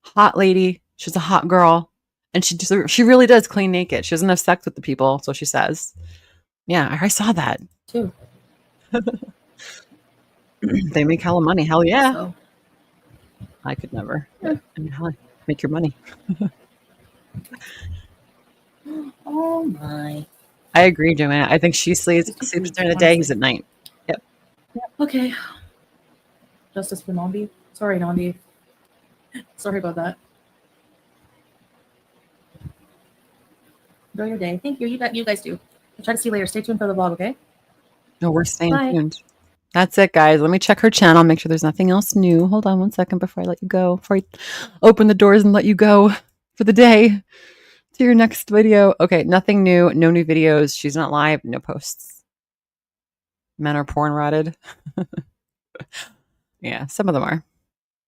Hot lady. She's a hot girl. And she really does clean naked. She doesn't have sex with the people, so she says. Yeah, I saw that. Too. They make hella money. Hell yeah. So, I could never. I mean, hell, make your money. oh my. I agree, Joanna. I think she sleeps during the day. He's at night. Okay. Justice for Nambi. Sorry, Nambi. Sorry about that. Enjoy your day. Thank you. You guys do. I'll try to see you later. Stay tuned for the vlog, okay? No, we're staying Bye. tuned. That's it, guys. Let me check her channel, make sure there's nothing else new. Hold on one second before I let you go, before I open the doors and let you go for the day to your next video. Okay, nothing new. No new videos. She's not live. No posts. Men are porn rotted. Yeah, some of them are.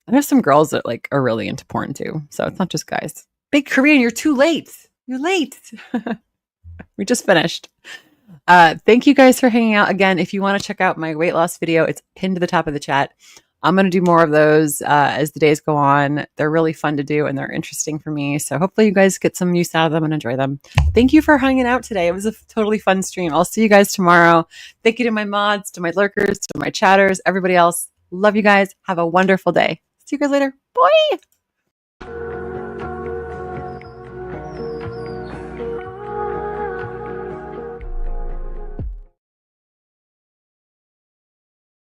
I know some girls that like are really into porn too. So it's not just guys. Big Korean, you're too late. You're late. We just finished. Thank you guys for hanging out again. If you want to check out my weight loss video, it's pinned to the top of the chat. I'm going to do more of those as the days go on. They're really fun to do and they're interesting for me. So hopefully you guys get some use out of them and enjoy them. Thank you for hanging out today. It was a totally fun stream. I'll see you guys tomorrow. Thank you to my mods, to my lurkers, to my chatters, everybody else. Love you guys. Have a wonderful day. See you guys later. Bye.